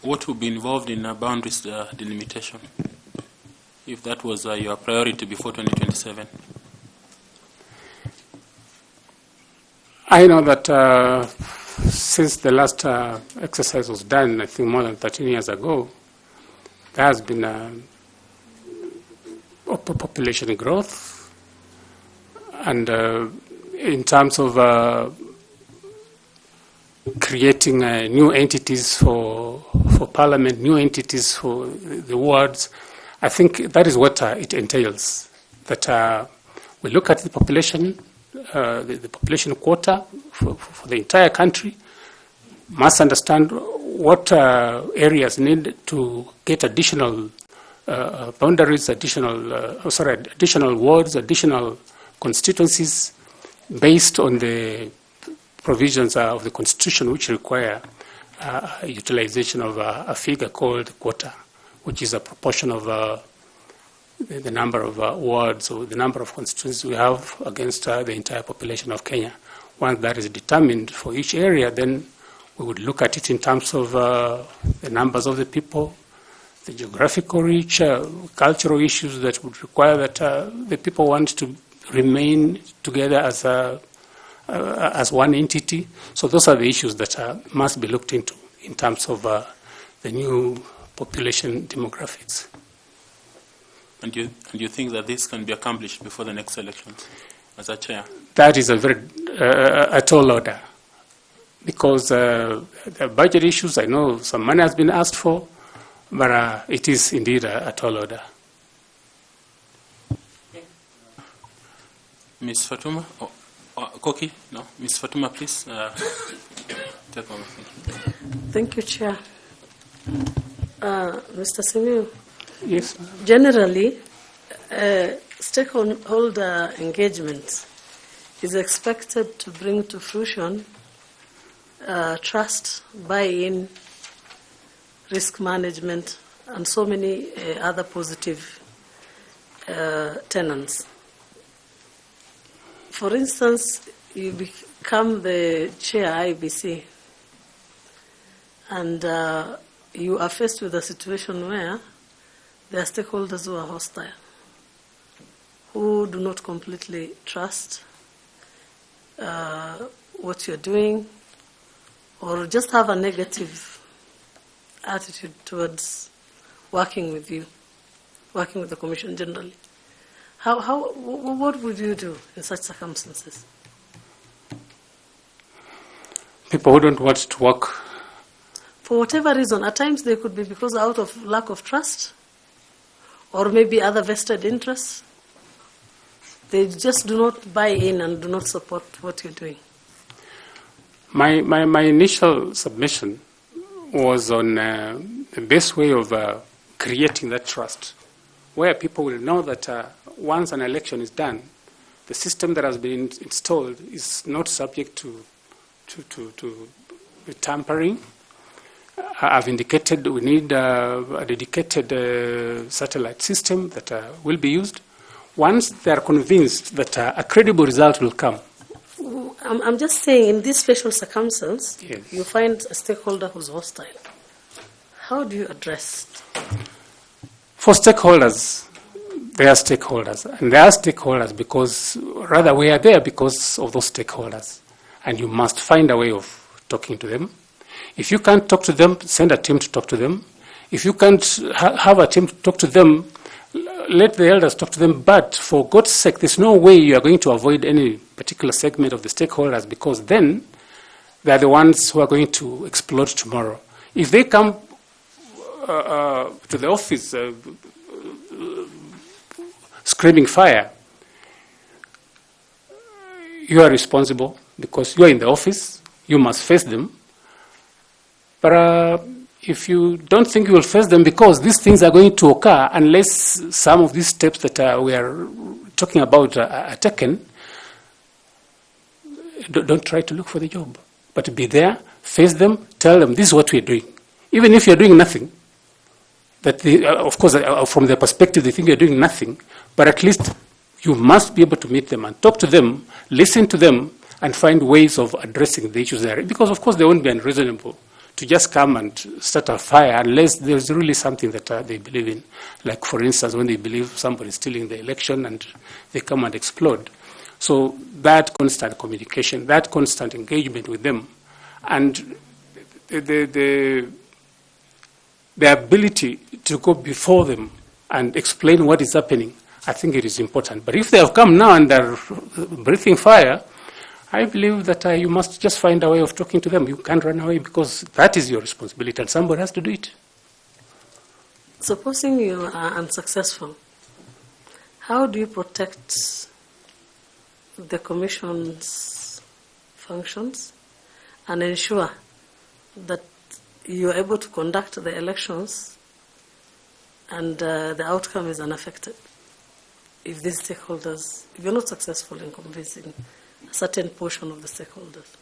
what would be involved in boundaries delimitation, if that was your priority before 2027? I know that since the last exercise was done, I think more than 13 years ago, there has been population growth, and in terms of creating new entities for parliament, new entities for the wards, I think that is what it entails. That we look at the population, the population quota for the entire country, must understand what areas need to get additional boundaries, additional wards, additional constituencies, based on the provisions of the Constitution, which require utilization of a figure called quota, which is a proportion of the number of wards or the number of constituencies we have against the entire population of Kenya. Once that is determined for each area, then we would look at it in terms of the numbers of the people, the geographical reach, cultural issues that would require that the people want to remain together as one entity. So those are the issues that must be looked into in terms of the new population demographics. And you think that this can be accomplished before the next elections, as a chair? That is a very a tall order, because the budget issues, I know some money has been asked for, but it is indeed a tall order. Ms. Fatuma? Koki? No? Ms. Fatuma, please. Take over. Thank you, Chair. Mr. Simiu. Yes. Generally, stakeholder engagement is expected to bring to fruition trust, buy-in, risk management, and so many other positive tenets. For instance, you become the chair IBC, and you are faced with a situation where there are stakeholders who are hostile, who do not completely trust what you're doing, or just have a negative attitude towards working with you, working with the Commission generally. What would you do in such circumstances? People who don't want to work. For whatever reason, at times they could be because out of lack of trust, or maybe other vested interests. They just do not buy in and do not support what you're doing. My initial submission was on the best way of creating that trust, where people will know that once an election is done, the system that has been installed is not subject to tampering. I've indicated we need a dedicated satellite system that will be used. Once they are convinced that a credible result will come. I'm just saying, in this special circumstance, yes, you find a stakeholder who's hostile. How do you address it? For stakeholders, they are stakeholders. And they are stakeholders because, rather, we are there because of those stakeholders. And you must find a way of talking to them. If you can't talk to them, send a team to talk to them. If you can't have a team to talk to them, let the elders talk to them. But for God's sake, there's no way you are going to avoid any particular segment of the stakeholders, because then they're the ones who are going to explode tomorrow. If they come to the office screaming fire, you are responsible because you are in the office. You must face them. But if you don't think you will face them, because these things are going to occur unless some of these steps that we are talking about are taken, don't try to look for the job. But be there, face them, tell them this is what we're doing. Even if you're doing nothing, that of course, from their perspective, they think you're doing nothing, but at least you must be able to meet them and talk to them, listen to them, and find ways of addressing the issues there. Because, of course, they won't be unreasonable to just come and start a fire unless there's really something that they believe in. Like, for instance, when they believe somebody is stealing the election and they come and explode. So that constant communication, that constant engagement with them, And the ability to go before them and explain what is happening, I think it is important. But if they have come now and they're breathing fire, I believe that you must just find a way of talking to them. You can't run away because that is your responsibility and somebody has to do it. Supposing you are unsuccessful, how do you protect the Commission's functions and ensure that you are able to conduct the elections and the outcome is unaffected? If these stakeholders, if you're not successful in convincing a certain portion of the stakeholders.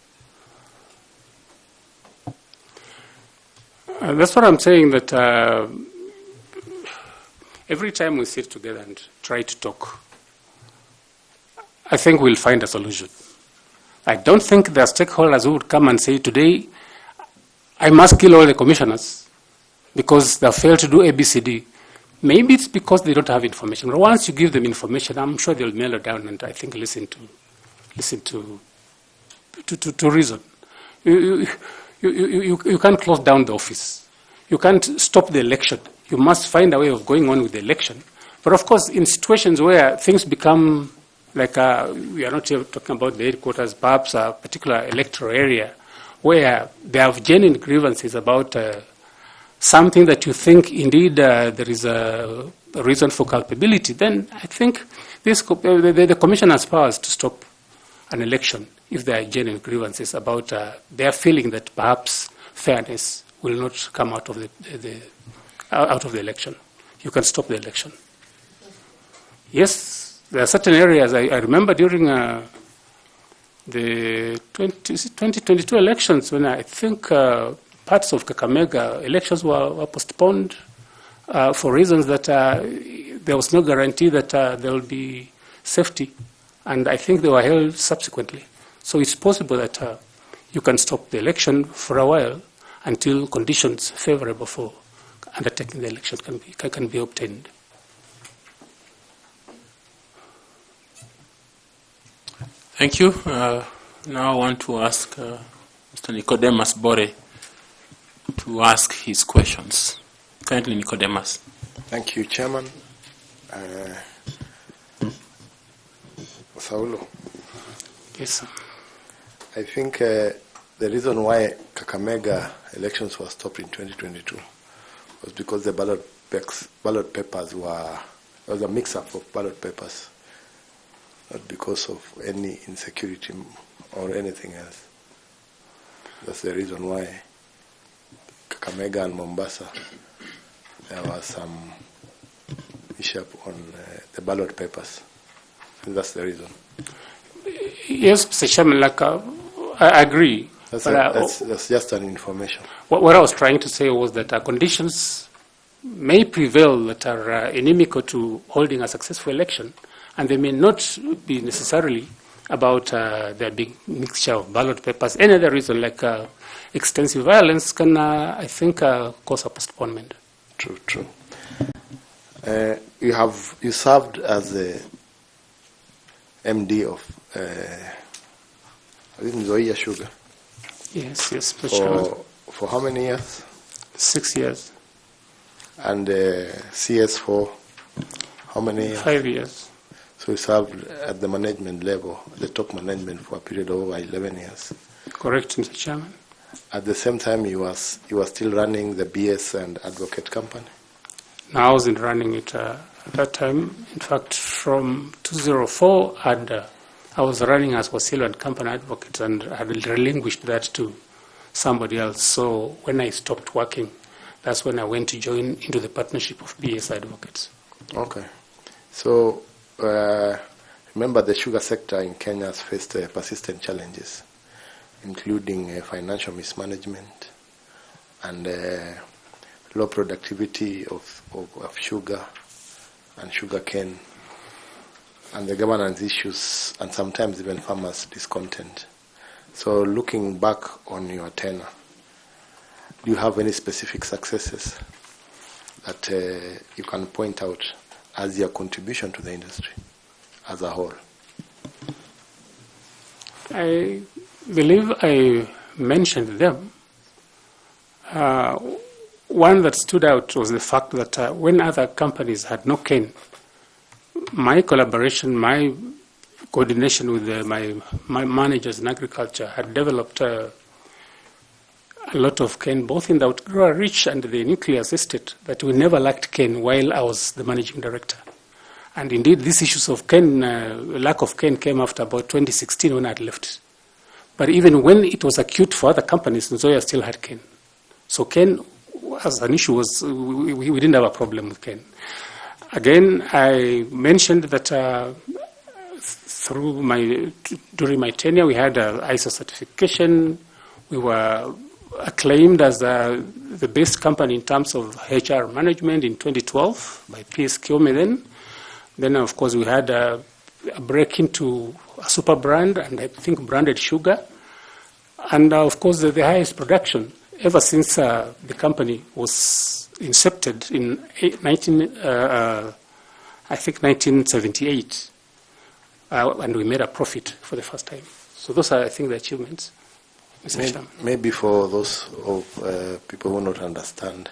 That's what I'm saying, that every time we sit together and try to talk, I think we'll find a solution. I don't think there are stakeholders who would come and say, today, I must kill all the commissioners because they failed to do ABCD. Maybe it's because they don't have information. But once you give them information, I'm sure they'll nail it down and I think listen to reason. You can't close down the office. You can't stop the election. You must find a way of going on with the election. But of course, in situations where things become like we are not here talking about the headquarters, perhaps a particular electoral area where they have genuine grievances about something that you think indeed there is a reason for culpability, then I think the Commission has powers to stop an election if there are genuine grievances about their feeling that perhaps fairness will not come out of the election. You can stop the election. Yes, there are certain areas. I remember during the 2022 elections when I think parts of Kakamega elections were postponed for reasons that there was no guarantee that there will be safety, and I think they were held subsequently. So it's possible that you can stop the election for a while until conditions favorable for undertaking the election can be obtained. Thank you. Now I want to ask Mr. Nicodemus Bore to ask his questions. Kindly, Nicodemus. Thank you, Chairman. Saulo. Yes, sir. I think the reason why Kakamega elections were stopped in 2022 was because the ballot papers there was a mix-up of ballot papers, not because of any insecurity or anything else. That's the reason why Kakamega and Mombasa, there was some issue on the ballot papers. And that's the reason. Yes, Mr. Chairman, I agree. That's just an information. What I was trying to say was that conditions may prevail that are inimical to holding a successful election, and they may not be necessarily about there being mixture of ballot papers. Any other reason, like extensive violence, can, I think, cause a postponement. True. You served as the MD of Zoya Sugar. Yes, Mr. Chairman. For how many years? 6 years. And CS for how many years? 5 years. So you served at the management level, the top management, for a period of over 11 years. Correct, Mr. Chairman. At the same time, you were still running the BS and Advocate Company? No, I wasn't running it at that time. In fact, from 2004, I was running as Wasilo and Company Advocate, and I had relinquished that to somebody else. So when I stopped working, that's when I went to join into the partnership of BS Advocates. Okay. So remember, the sugar sector in Kenya has faced persistent challenges, including financial mismanagement and low productivity of sugar and sugar cane, and the governance issues, and sometimes even farmers' discontent. So looking back on your tenure, do you have any specific successes that you can point out as your contribution to the industry as a whole? I believe I mentioned them, one that stood out was the fact that when other companies had no cane, my collaboration, my coordination with my managers in agriculture had developed a lot of cane, both in the Outgrower Reach and the Nucleus Estate, that we never lacked cane while I was the managing director. And indeed, these issues of cane, lack of cane, came after about 2016 when I had left. But even when it was acute for other companies, Nzoia still had cane. So cane, as an issue, was we didn't have a problem with cane. Again, I mentioned that during my tenure, we had ISO certification. We were acclaimed as the best company in terms of HR management in 2012 by PS Kiome then. Then, of course, we had a break into a super brand and I think branded sugar. And, of course, the highest production ever since the company was incepted in 1978. And we made a profit for the first time. So those are, I think, the achievements. Maybe for those of people who not understand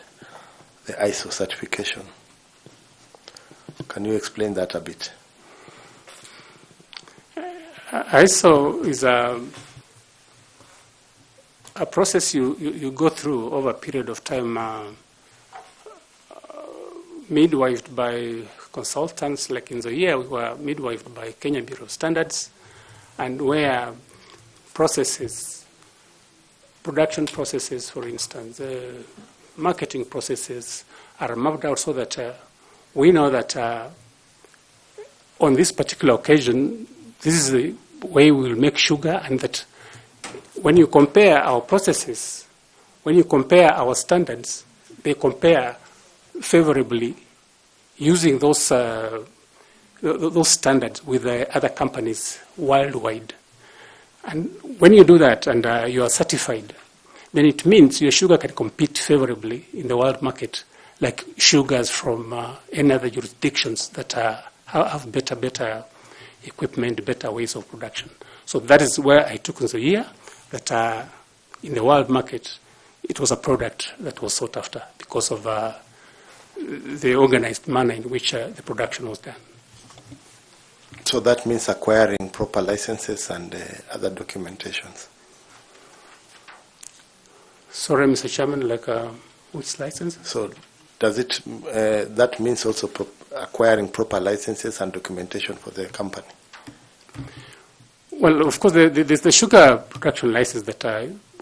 the ISO certification, can you explain that a bit? ISO is a process you go through over a period of time, midwifed by consultants. Like in the year, we were midwifed by Kenya Bureau of Standards, and where processes, production processes, for instance, marketing processes are mapped out so that we know that on this particular occasion, this is the way we will make sugar, and that when you compare our processes, when you compare our standards, they compare favorably using those standards with other companies worldwide. And when you do that and you are certified, then it means your sugar can compete favorably in the world market, like sugars from any other jurisdictions that have better equipment, better ways of production. So that is where I took the year that in the world market, it was a product that was sought after because of the organized manner in which the production was done. So that means acquiring proper licenses and other documentations. Sorry, Mr. Chairman, which license? So does it, that means also acquiring proper licenses and documentation for the company? Well, of course, there's the sugar production license that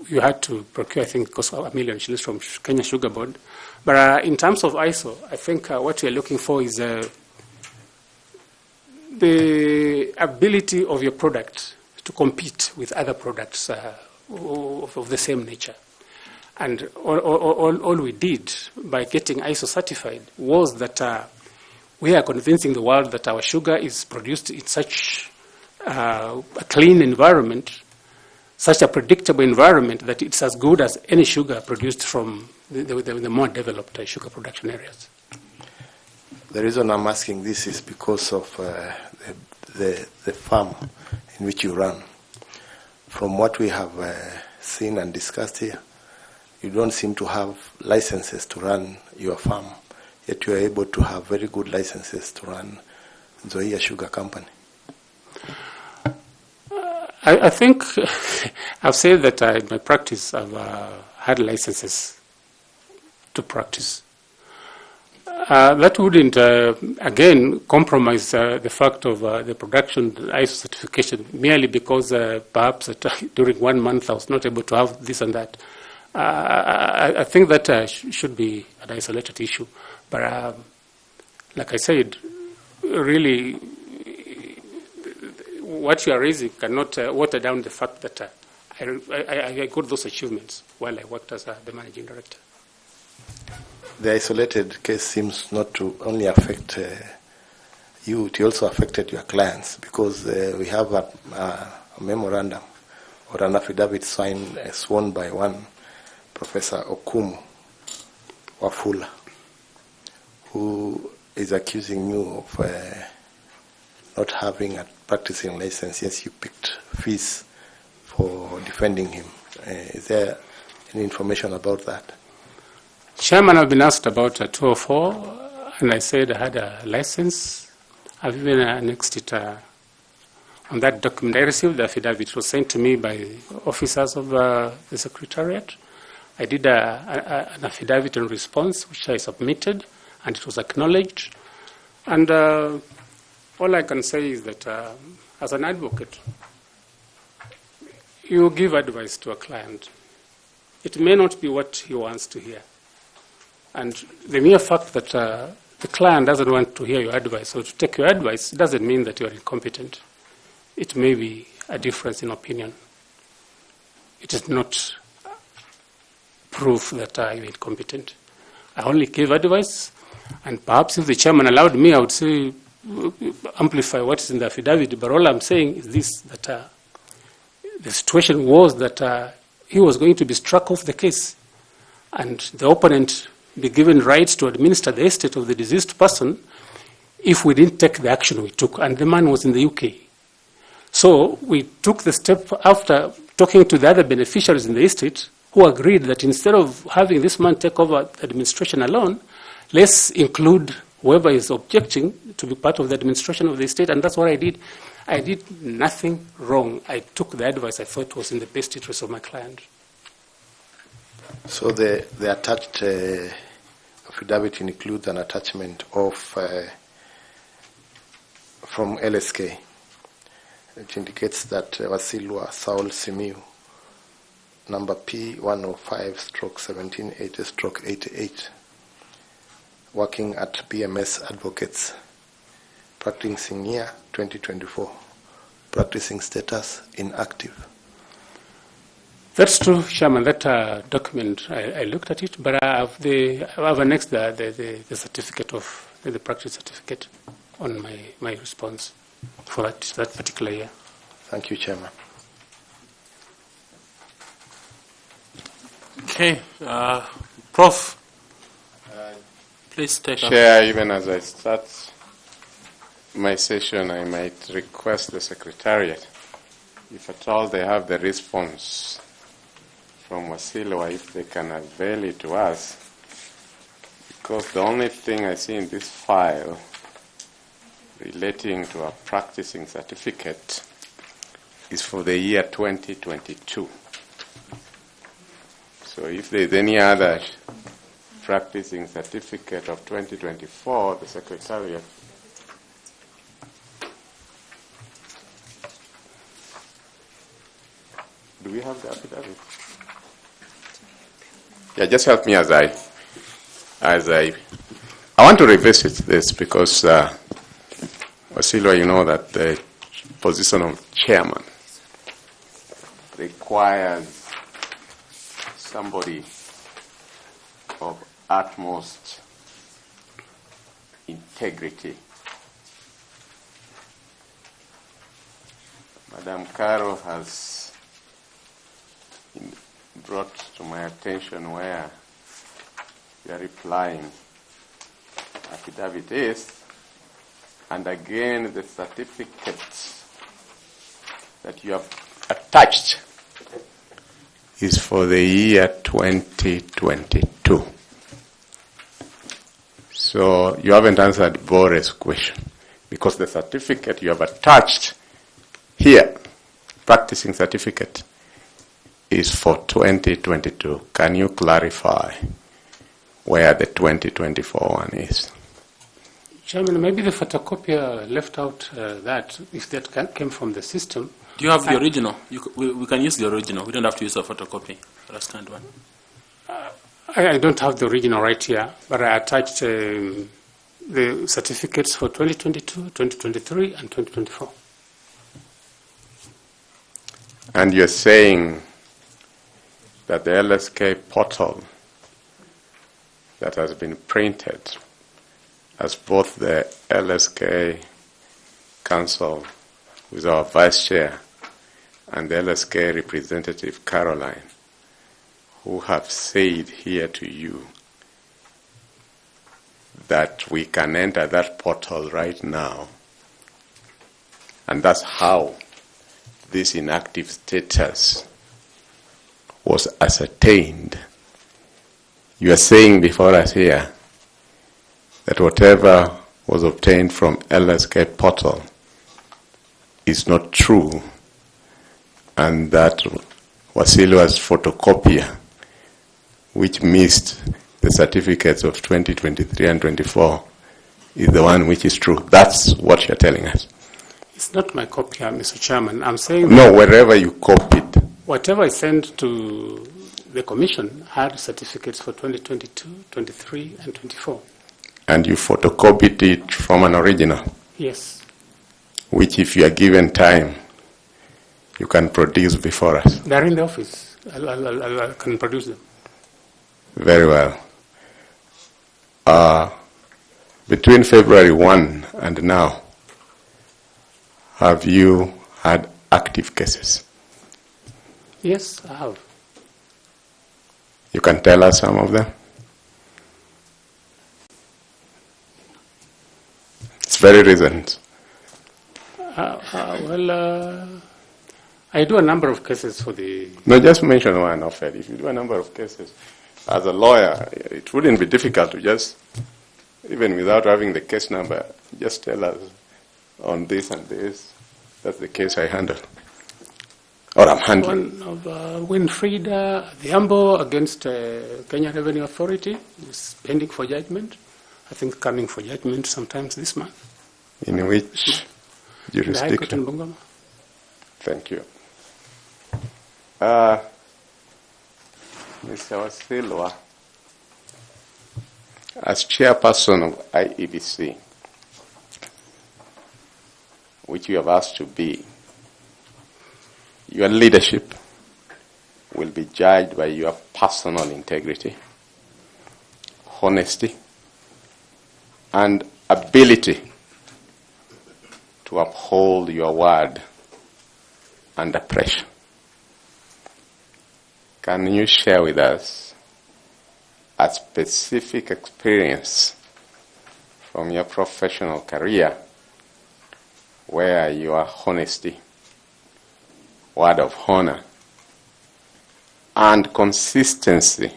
you had to procure, I think it cost $1 million from Kenya Sugar Board. But in terms of ISO, I think what we're looking for is the ability of your product to compete with other products of the same nature. And all we did by getting ISO certified was that we are convincing the world that our sugar is produced in such a clean environment, such a predictable environment, that it's as good as any sugar produced from the more developed sugar production areas. The reason I'm asking this is because of the farm in which you run. From what we have seen and discussed here, you don't seem to have licenses to run your farm, yet you are able to have very good licenses to run Nzoia Sugar Company. I think I've said that in my practice I've had licenses to practice. That wouldn't, again, compromise the fact of the production ISO certification merely because perhaps during 1 month I was not able to have this and that. I think that should be an isolated issue. But like I said, really, what you are raising cannot water down the fact that I got those achievements while I worked as the managing director. The isolated case seems not to only affect you, it also affected your clients, because we have a memorandum or an affidavit sworn by one Professor Okumu Wafula, who is accusing you of not having a practicing license. Yes, you picked fees for defending him Is there any information about that? Chairman, I've been asked about 204, and I said I had a license. I've even annexed it on that document. I received the affidavit. It was sent to me by officers of the Secretariat. I did an affidavit in response, which I submitted, and it was acknowledged. And all I can say is that as an advocate, you give advice to a client. It may not be what he wants to hear. And the mere fact that the client doesn't want to hear your advice or to take your advice doesn't mean that you are incompetent. It may be a difference in opinion. It is not proof that you're incompetent. I only gave advice, and perhaps if the chairman allowed me, I would say amplify what is in the affidavit. But all I'm saying is this, that the situation was that he was going to be struck off the case, and the opponent be given rights to administer the estate of the deceased person if we didn't take the action we took. And the man was in the UK. So we took the step after talking to the other beneficiaries in the estate who agreed that instead of having this man take over the administration alone, let's include whoever is objecting to be part of the administration of the estate. And that's what I did. I did nothing wrong. I took the advice I thought was in the best interest of my client. So the attached affidavit includes an attachment of from LSK. It indicates that Wasilwa Saul Simiu, number P105/1780/88, working at BMS Advocates, practicing year 2024, practicing status inactive. That's true, Chairman. That document, I looked at it, but I have annexed the certificate of the practice certificate on my response for that particular year. Thank you, Chairman. Okay, Prof. Please take up. Chair, even as I start my session, I might request the Secretariat, if at all they have the response from Wasilwa, if they can avail it to us, because the only thing I see in this file relating to a practicing certificate is for the year 2022. So if there's any other practicing certificate of 2024, the Secretariat. Do we have the affidavit? Yeah, just help me as I want to revisit this because Wasilwa, you know that the position of chairman requires somebody of utmost integrity. Madam Caro has brought to my attention where you are replying affidavit is, and again the certificate that you have attached is for the year 2022. So you haven't answered Boris' question, because the certificate you have attached here, practicing certificate, is for 2022. Can you clarify where the 2024 one is? Chairman, maybe the photocopier left out that, if that came from the system. Do you have the original? We can use the original. We don't have to use a photocopy for a scanned one. I don't have the original right here, but I attached the certificates for 2022, 2023, and 2024. And you're saying that the LSK portal that has been printed as both the LSK Council with our Vice Chair and the LSK representative Caroline, who have said here to you that we can enter that portal right now, and that's how this inactive status was ascertained. You are saying before us here that whatever was obtained from LSK portal is not true, and that Wasilua's photocopier, which missed the certificates of 2023 and 24, is the one which is true. That's what you're telling us. It's not my copier, Mr. Chairman. I'm saying no, wherever you copied. Whatever I sent to the Commission had certificates for 2022, 23, and 24. And you photocopied it from an original? Yes. Which, if you are given time, you can produce before us. They're in the office. I can produce them. Very well. Between February 1 and now, have you had active cases? Yes, I have. You can tell us some of them? It's very recent. I do a number of cases for the... No, just mention one of it. If you do a number of cases, as a lawyer, it wouldn't be difficult to just, even without having the case number, just tell us on this and this. That's the case I handle. Or I'm handling. One of Winfried Adhiambo against Kenya Revenue Authority is pending for judgment. I think coming for judgment sometimes this month. In which jurisdiction? The High Court in Bungoma. Thank you. Mr. Wasilwa, as chairperson of IEBC, which you have asked to be, your leadership will be judged by your personal integrity, honesty, and ability to uphold your word under pressure. Can you share with us a specific experience from your professional career where your honesty, word of honor, and consistency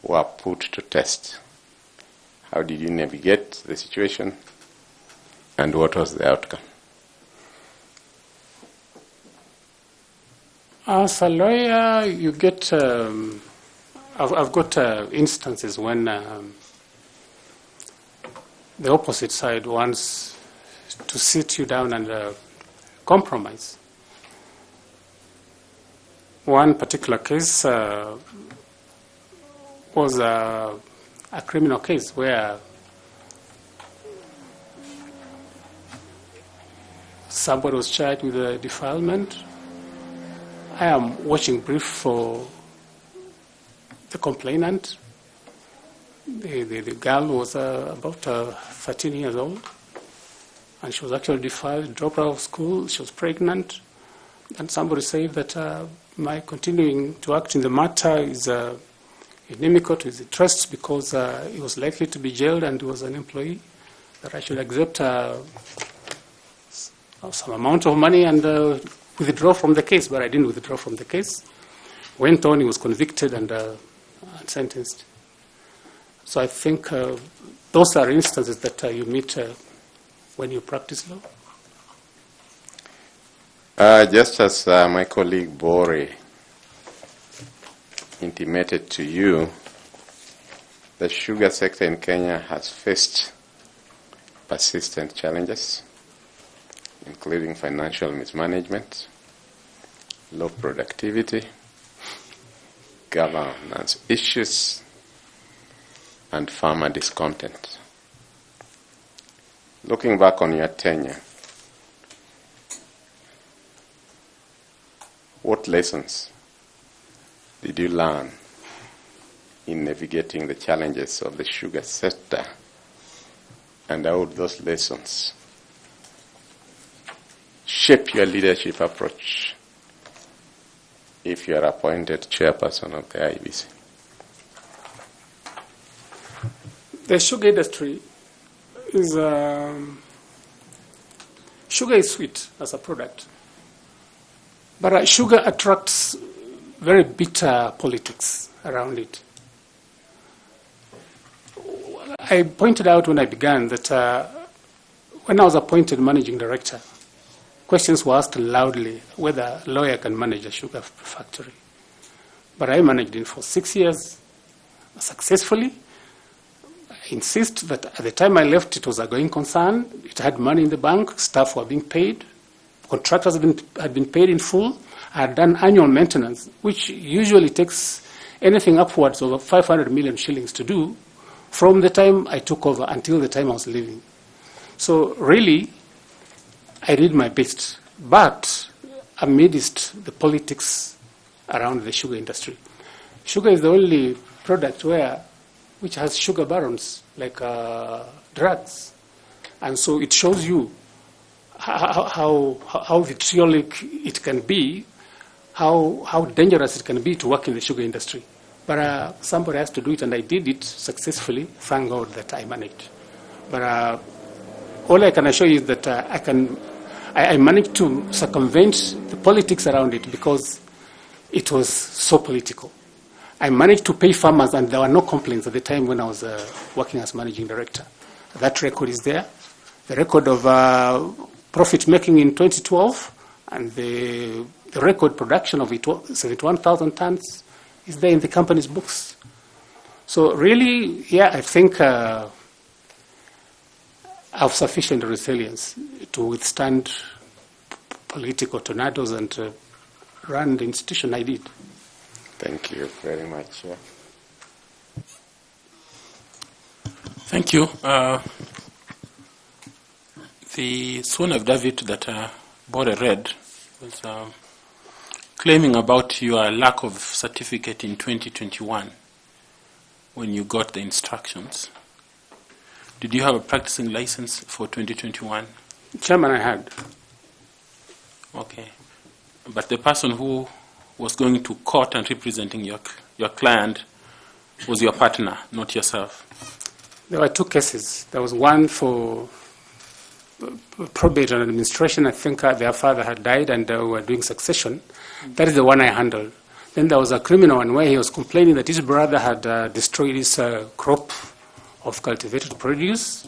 were put to test? How did you navigate the situation, and what was the outcome? As a lawyer, you get... I've got instances when the opposite side wants to sit you down and compromise. One particular case was a criminal case where somebody was charged with a defilement. I am watching brief for the complainant. The girl was about 13 years old, and she was actually defiled, dropped out of school. She was pregnant, and somebody said that my continuing to act in the matter is inimical to his interests because he was likely to be jailed and he was an employee, that I should accept some amount of money and withdraw from the case. But I didn't withdraw from the case. Went on, he was convicted and sentenced. So I think those are instances that you meet when you practice law. Just as my colleague Bori intimated to you, the sugar sector in Kenya has faced persistent challenges, including financial mismanagement, low productivity, governance issues, and farmer discontent. Looking back on your tenure, what lessons did you learn in navigating the challenges of the sugar sector, and how would those lessons shape your leadership approach if you are appointed chairperson of the IEBC? The sugar industry is... sugar is sweet as a product, but sugar attracts very bitter politics around it. I pointed out when I began that when I was appointed managing director, questions were asked loudly whether a lawyer can manage a sugar factory. But I managed it for 6 years successfully. I insist that at the time I left, it was a going concern. It had money in the bank, staff were being paid, contractors had been paid in full. I had done annual maintenance, which usually takes anything upwards of 500 million shillings to do from the time I took over until the time I was leaving. So really, I did my best. But amidst the politics around the sugar industry, sugar is the only product which has sugar barons, like drugs. And so it shows you how vitriolic it can be, how dangerous it can be to work in the sugar industry. But somebody has to do it, and I did it successfully. Thank God that I managed. But all I can assure you is that I managed to circumvent the politics around it because it was so political. I managed to pay farmers, and there were no complaints at the time when I was working as managing director. That record is there. The record of profit making in 2012 and the record production of 71,000 tons is there in the company's books. So really, yeah, I think I have sufficient resilience to withstand political tornadoes and run the institution I did. Thank you very much. Yeah. Thank you. The sworn affidavit that Bore read was claiming about your lack of certificate in 2021 when you got the instructions. Did you have a practicing license for 2021? Chairman, I had. Okay. But the person who was going to court and representing your client was your partner, not yourself. There were two cases. There was one for probate and administration. I think their father had died and they were doing succession. That is the one I handled. Then there was a criminal one where he was complaining that his brother had destroyed his crop of cultivated produce.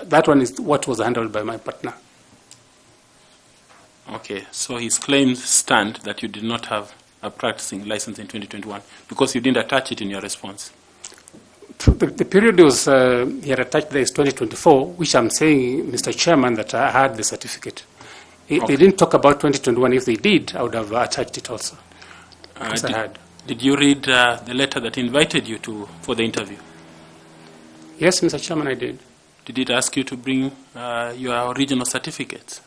That one is what was handled by my partner. Okay, so his claims stand that you did not have a practicing license in 2021 because you didn't attach it in your response. The period was he had attached there is 2024, which I'm saying, Mr. Chairman, that I had the certificate. They didn't talk about 2021. If they did, I would have attached it also. I had. Did you read the letter that invited you for the interview? Yes, Mr. Chairman, I did. Did it ask you to bring your original certificates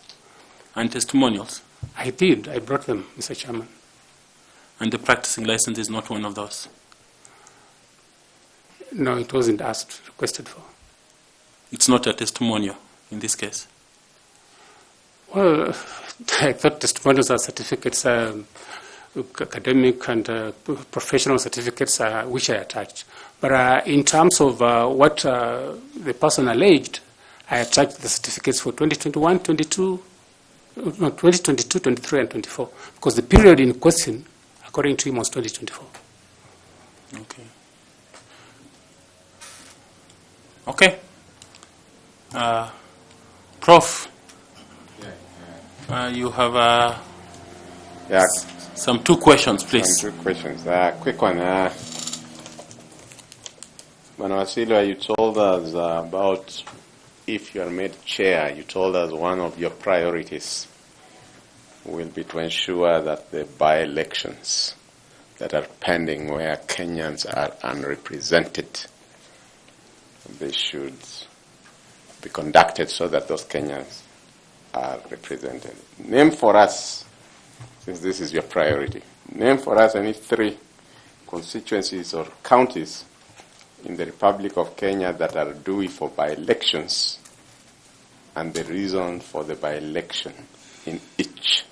and testimonials? I did. I brought them, Mr. Chairman. And the practicing license is not one of those? No, it wasn't requested for. It's not a testimonial in this case? Well, I thought testimonials are certificates, academic and professional certificates, which I attached. But in terms of what the person alleged, I attached the certificates for 2021, 2022, 23, and 24, because the period in question, according to him, was 2024. Okay. Okay. Prof, you have some two questions, please. Some two questions. Quick one. Manawasilo, you told us about if you are made chair, you told us one of your priorities will be to ensure that the by-elections that are pending where Kenyans are unrepresented, they should be conducted so that those Kenyans are represented. Name for us, since this is your priority, name for us any 3 constituencies or counties in the Republic of Kenya that are due for by-elections and the reason for the by-election in each.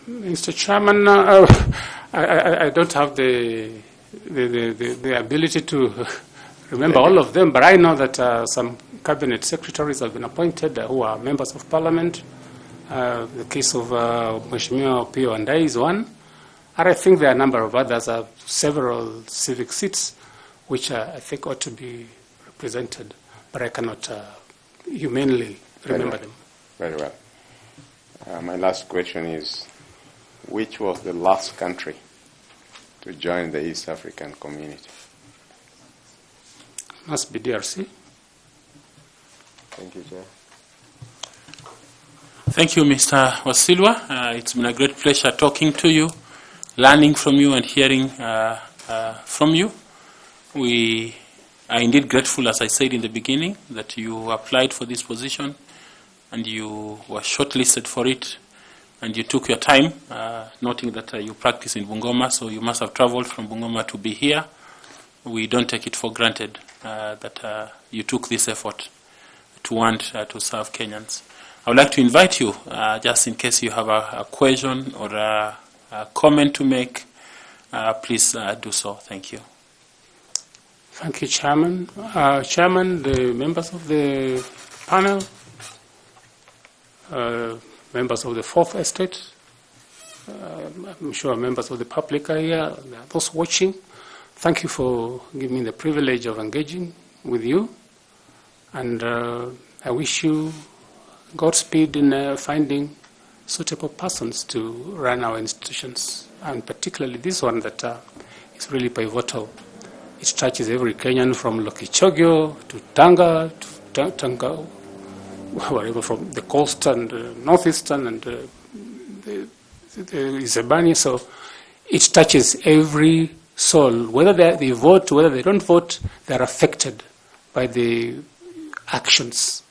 Mr. Chairman, I don't have the ability to remember all of them, but I know that some cabinet secretaries have been appointed who are members of parliament. The case of Mheshimiwa Pio Andai is one. And I think there are a number of others, several civic seats, which I think ought to be represented, but I cannot humanly remember them. Very well. My last question is, which was the last country to join the East African community? Must be DRC. Thank you, Chair. Thank you, Mr. Wasilwa. It's been a great pleasure talking to you, learning from you and hearing from you. We are indeed grateful, as I said in the beginning, that you applied for this position and you were shortlisted for it, and you took your time, noting that you practice in Bungoma, so you must have traveled from Bungoma to be here. We don't take it for granted that you took this effort to want to serve Kenyans. I would like to invite you, just in case you have a question or a comment to make, please do so. Thank you. Thank you, Chairman. Chairman, the members of the panel, members of the Fourth Estate, I'm sure members of the public are here, those watching. Thank you for giving me the privilege of engaging with you. And I wish you Godspeed in finding suitable persons to run our institutions, and particularly this one that is really pivotal. It touches every Kenyan from Lokichogyo to Tanga, whatever, from the coast and northeastern and the Isebani. So it touches every soul. Whether they vote, whether they don't vote, they're affected by the actions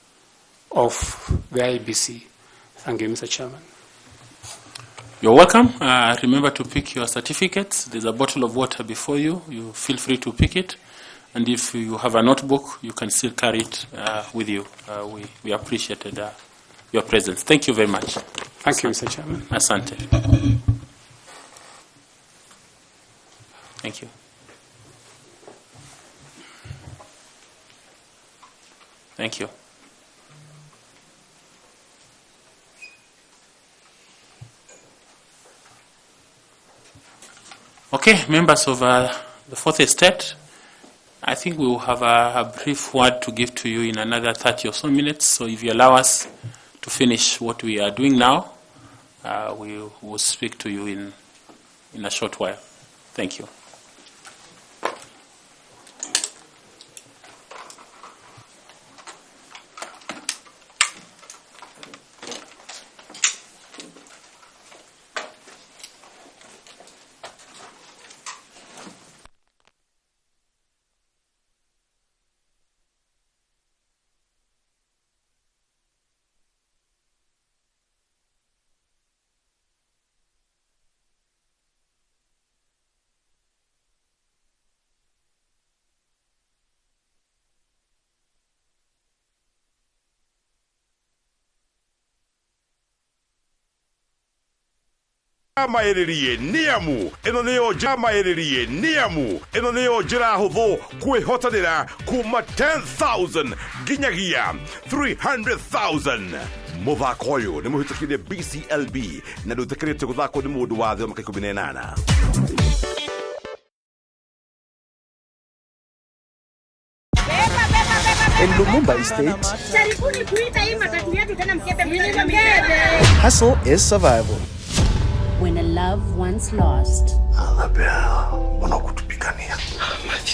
of the IEBC. Thank you, Mr. Chairman. You're welcome. Remember to pick your certificates. There's a bottle of water before you. You feel free to pick it. And if you have a notebook, you can still carry it with you. We appreciated your presence. Thank you very much. Thank you, Mr. Chairman. Asante. Thank you. Thank you. Okay, members of the Fourth Estate, I think we will have a brief word to give to you in another 30 or so minutes. So if you allow us to finish what we are doing now, we will speak to you in a short while. Thank you. Maeririe niamu eno neo jamaeririe niamu eno neo jira hutho kwehotanira kuma 10,000 ginyagia 300,000 muthako uyu ni muhitukire BCLB na ndutekerete guthako ni mundu wa thio maka 18. In Lumumba Estate, hustle is survival. When a loved one's lost,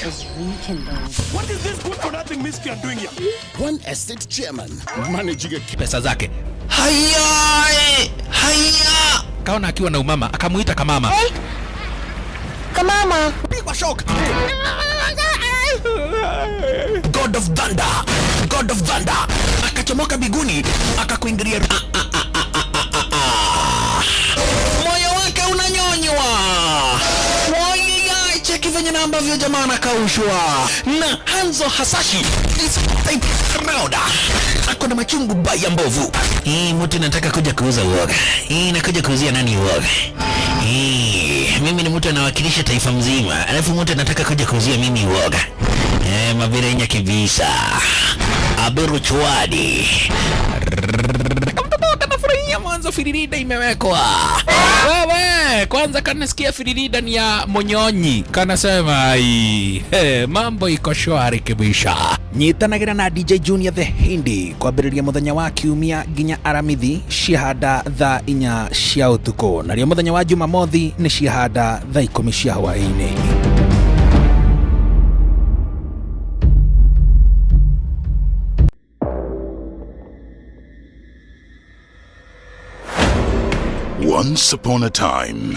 is rekindled. What is this good for nothing Miski are doing here? One estate chairman managing pesa zake. Haya! Kaona akiwa na umama, akamuita kamama. Hey! Kamama! Pigwa shock. God of Thunder. Akachomoka biguni, akakuingilia. Moyo wake unanyonywa. Cheki venye na ambavyo jamaa anakaushwa. Na Hanzo Hasashi is proud. Akona machungu baya mbovu. Mtu nataka kuja kuuza uoga. Nakuja kuuzia nani uoga? Mimi ni mtu anawakilisha taifa mzima. Alafu mtu nataka kuja kuuzia mimi uoga. Mabirenya kibisa. Aberu chwadi. Mtoto anafurahia. ya mwanzo firirida imewekwa. Wewe kwanza kanasikia firirida ni ya Munyonyi, kanasema mambo iko shwari kibisha. Nyitanagira na DJ Junior the Hindi kwambĩrĩria muthenya wa kiumia nginya aramithi ciahanda thaa 4 cia utuko, na rio muthenya wa Jumamothi ni ciahanda thaa 10 cia hwaĩ-inĩ. Once upon a time,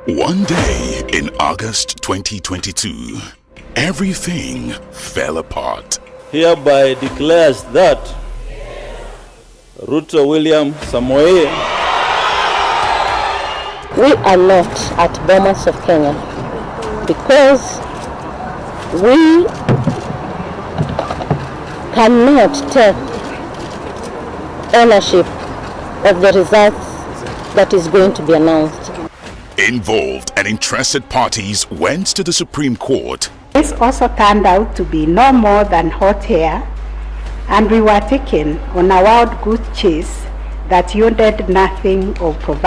one day in August 2022, everything fell apart. Hereby declares that Ruto William Samoei. We are not at Bomas of Kenya because we cannot take ownership of the results that is going to be announced. Involved and interested parties went to the Supreme Court. This also turned out to be no more than hot air, and we were taken on a wild goose chase that yielded nothing of providing.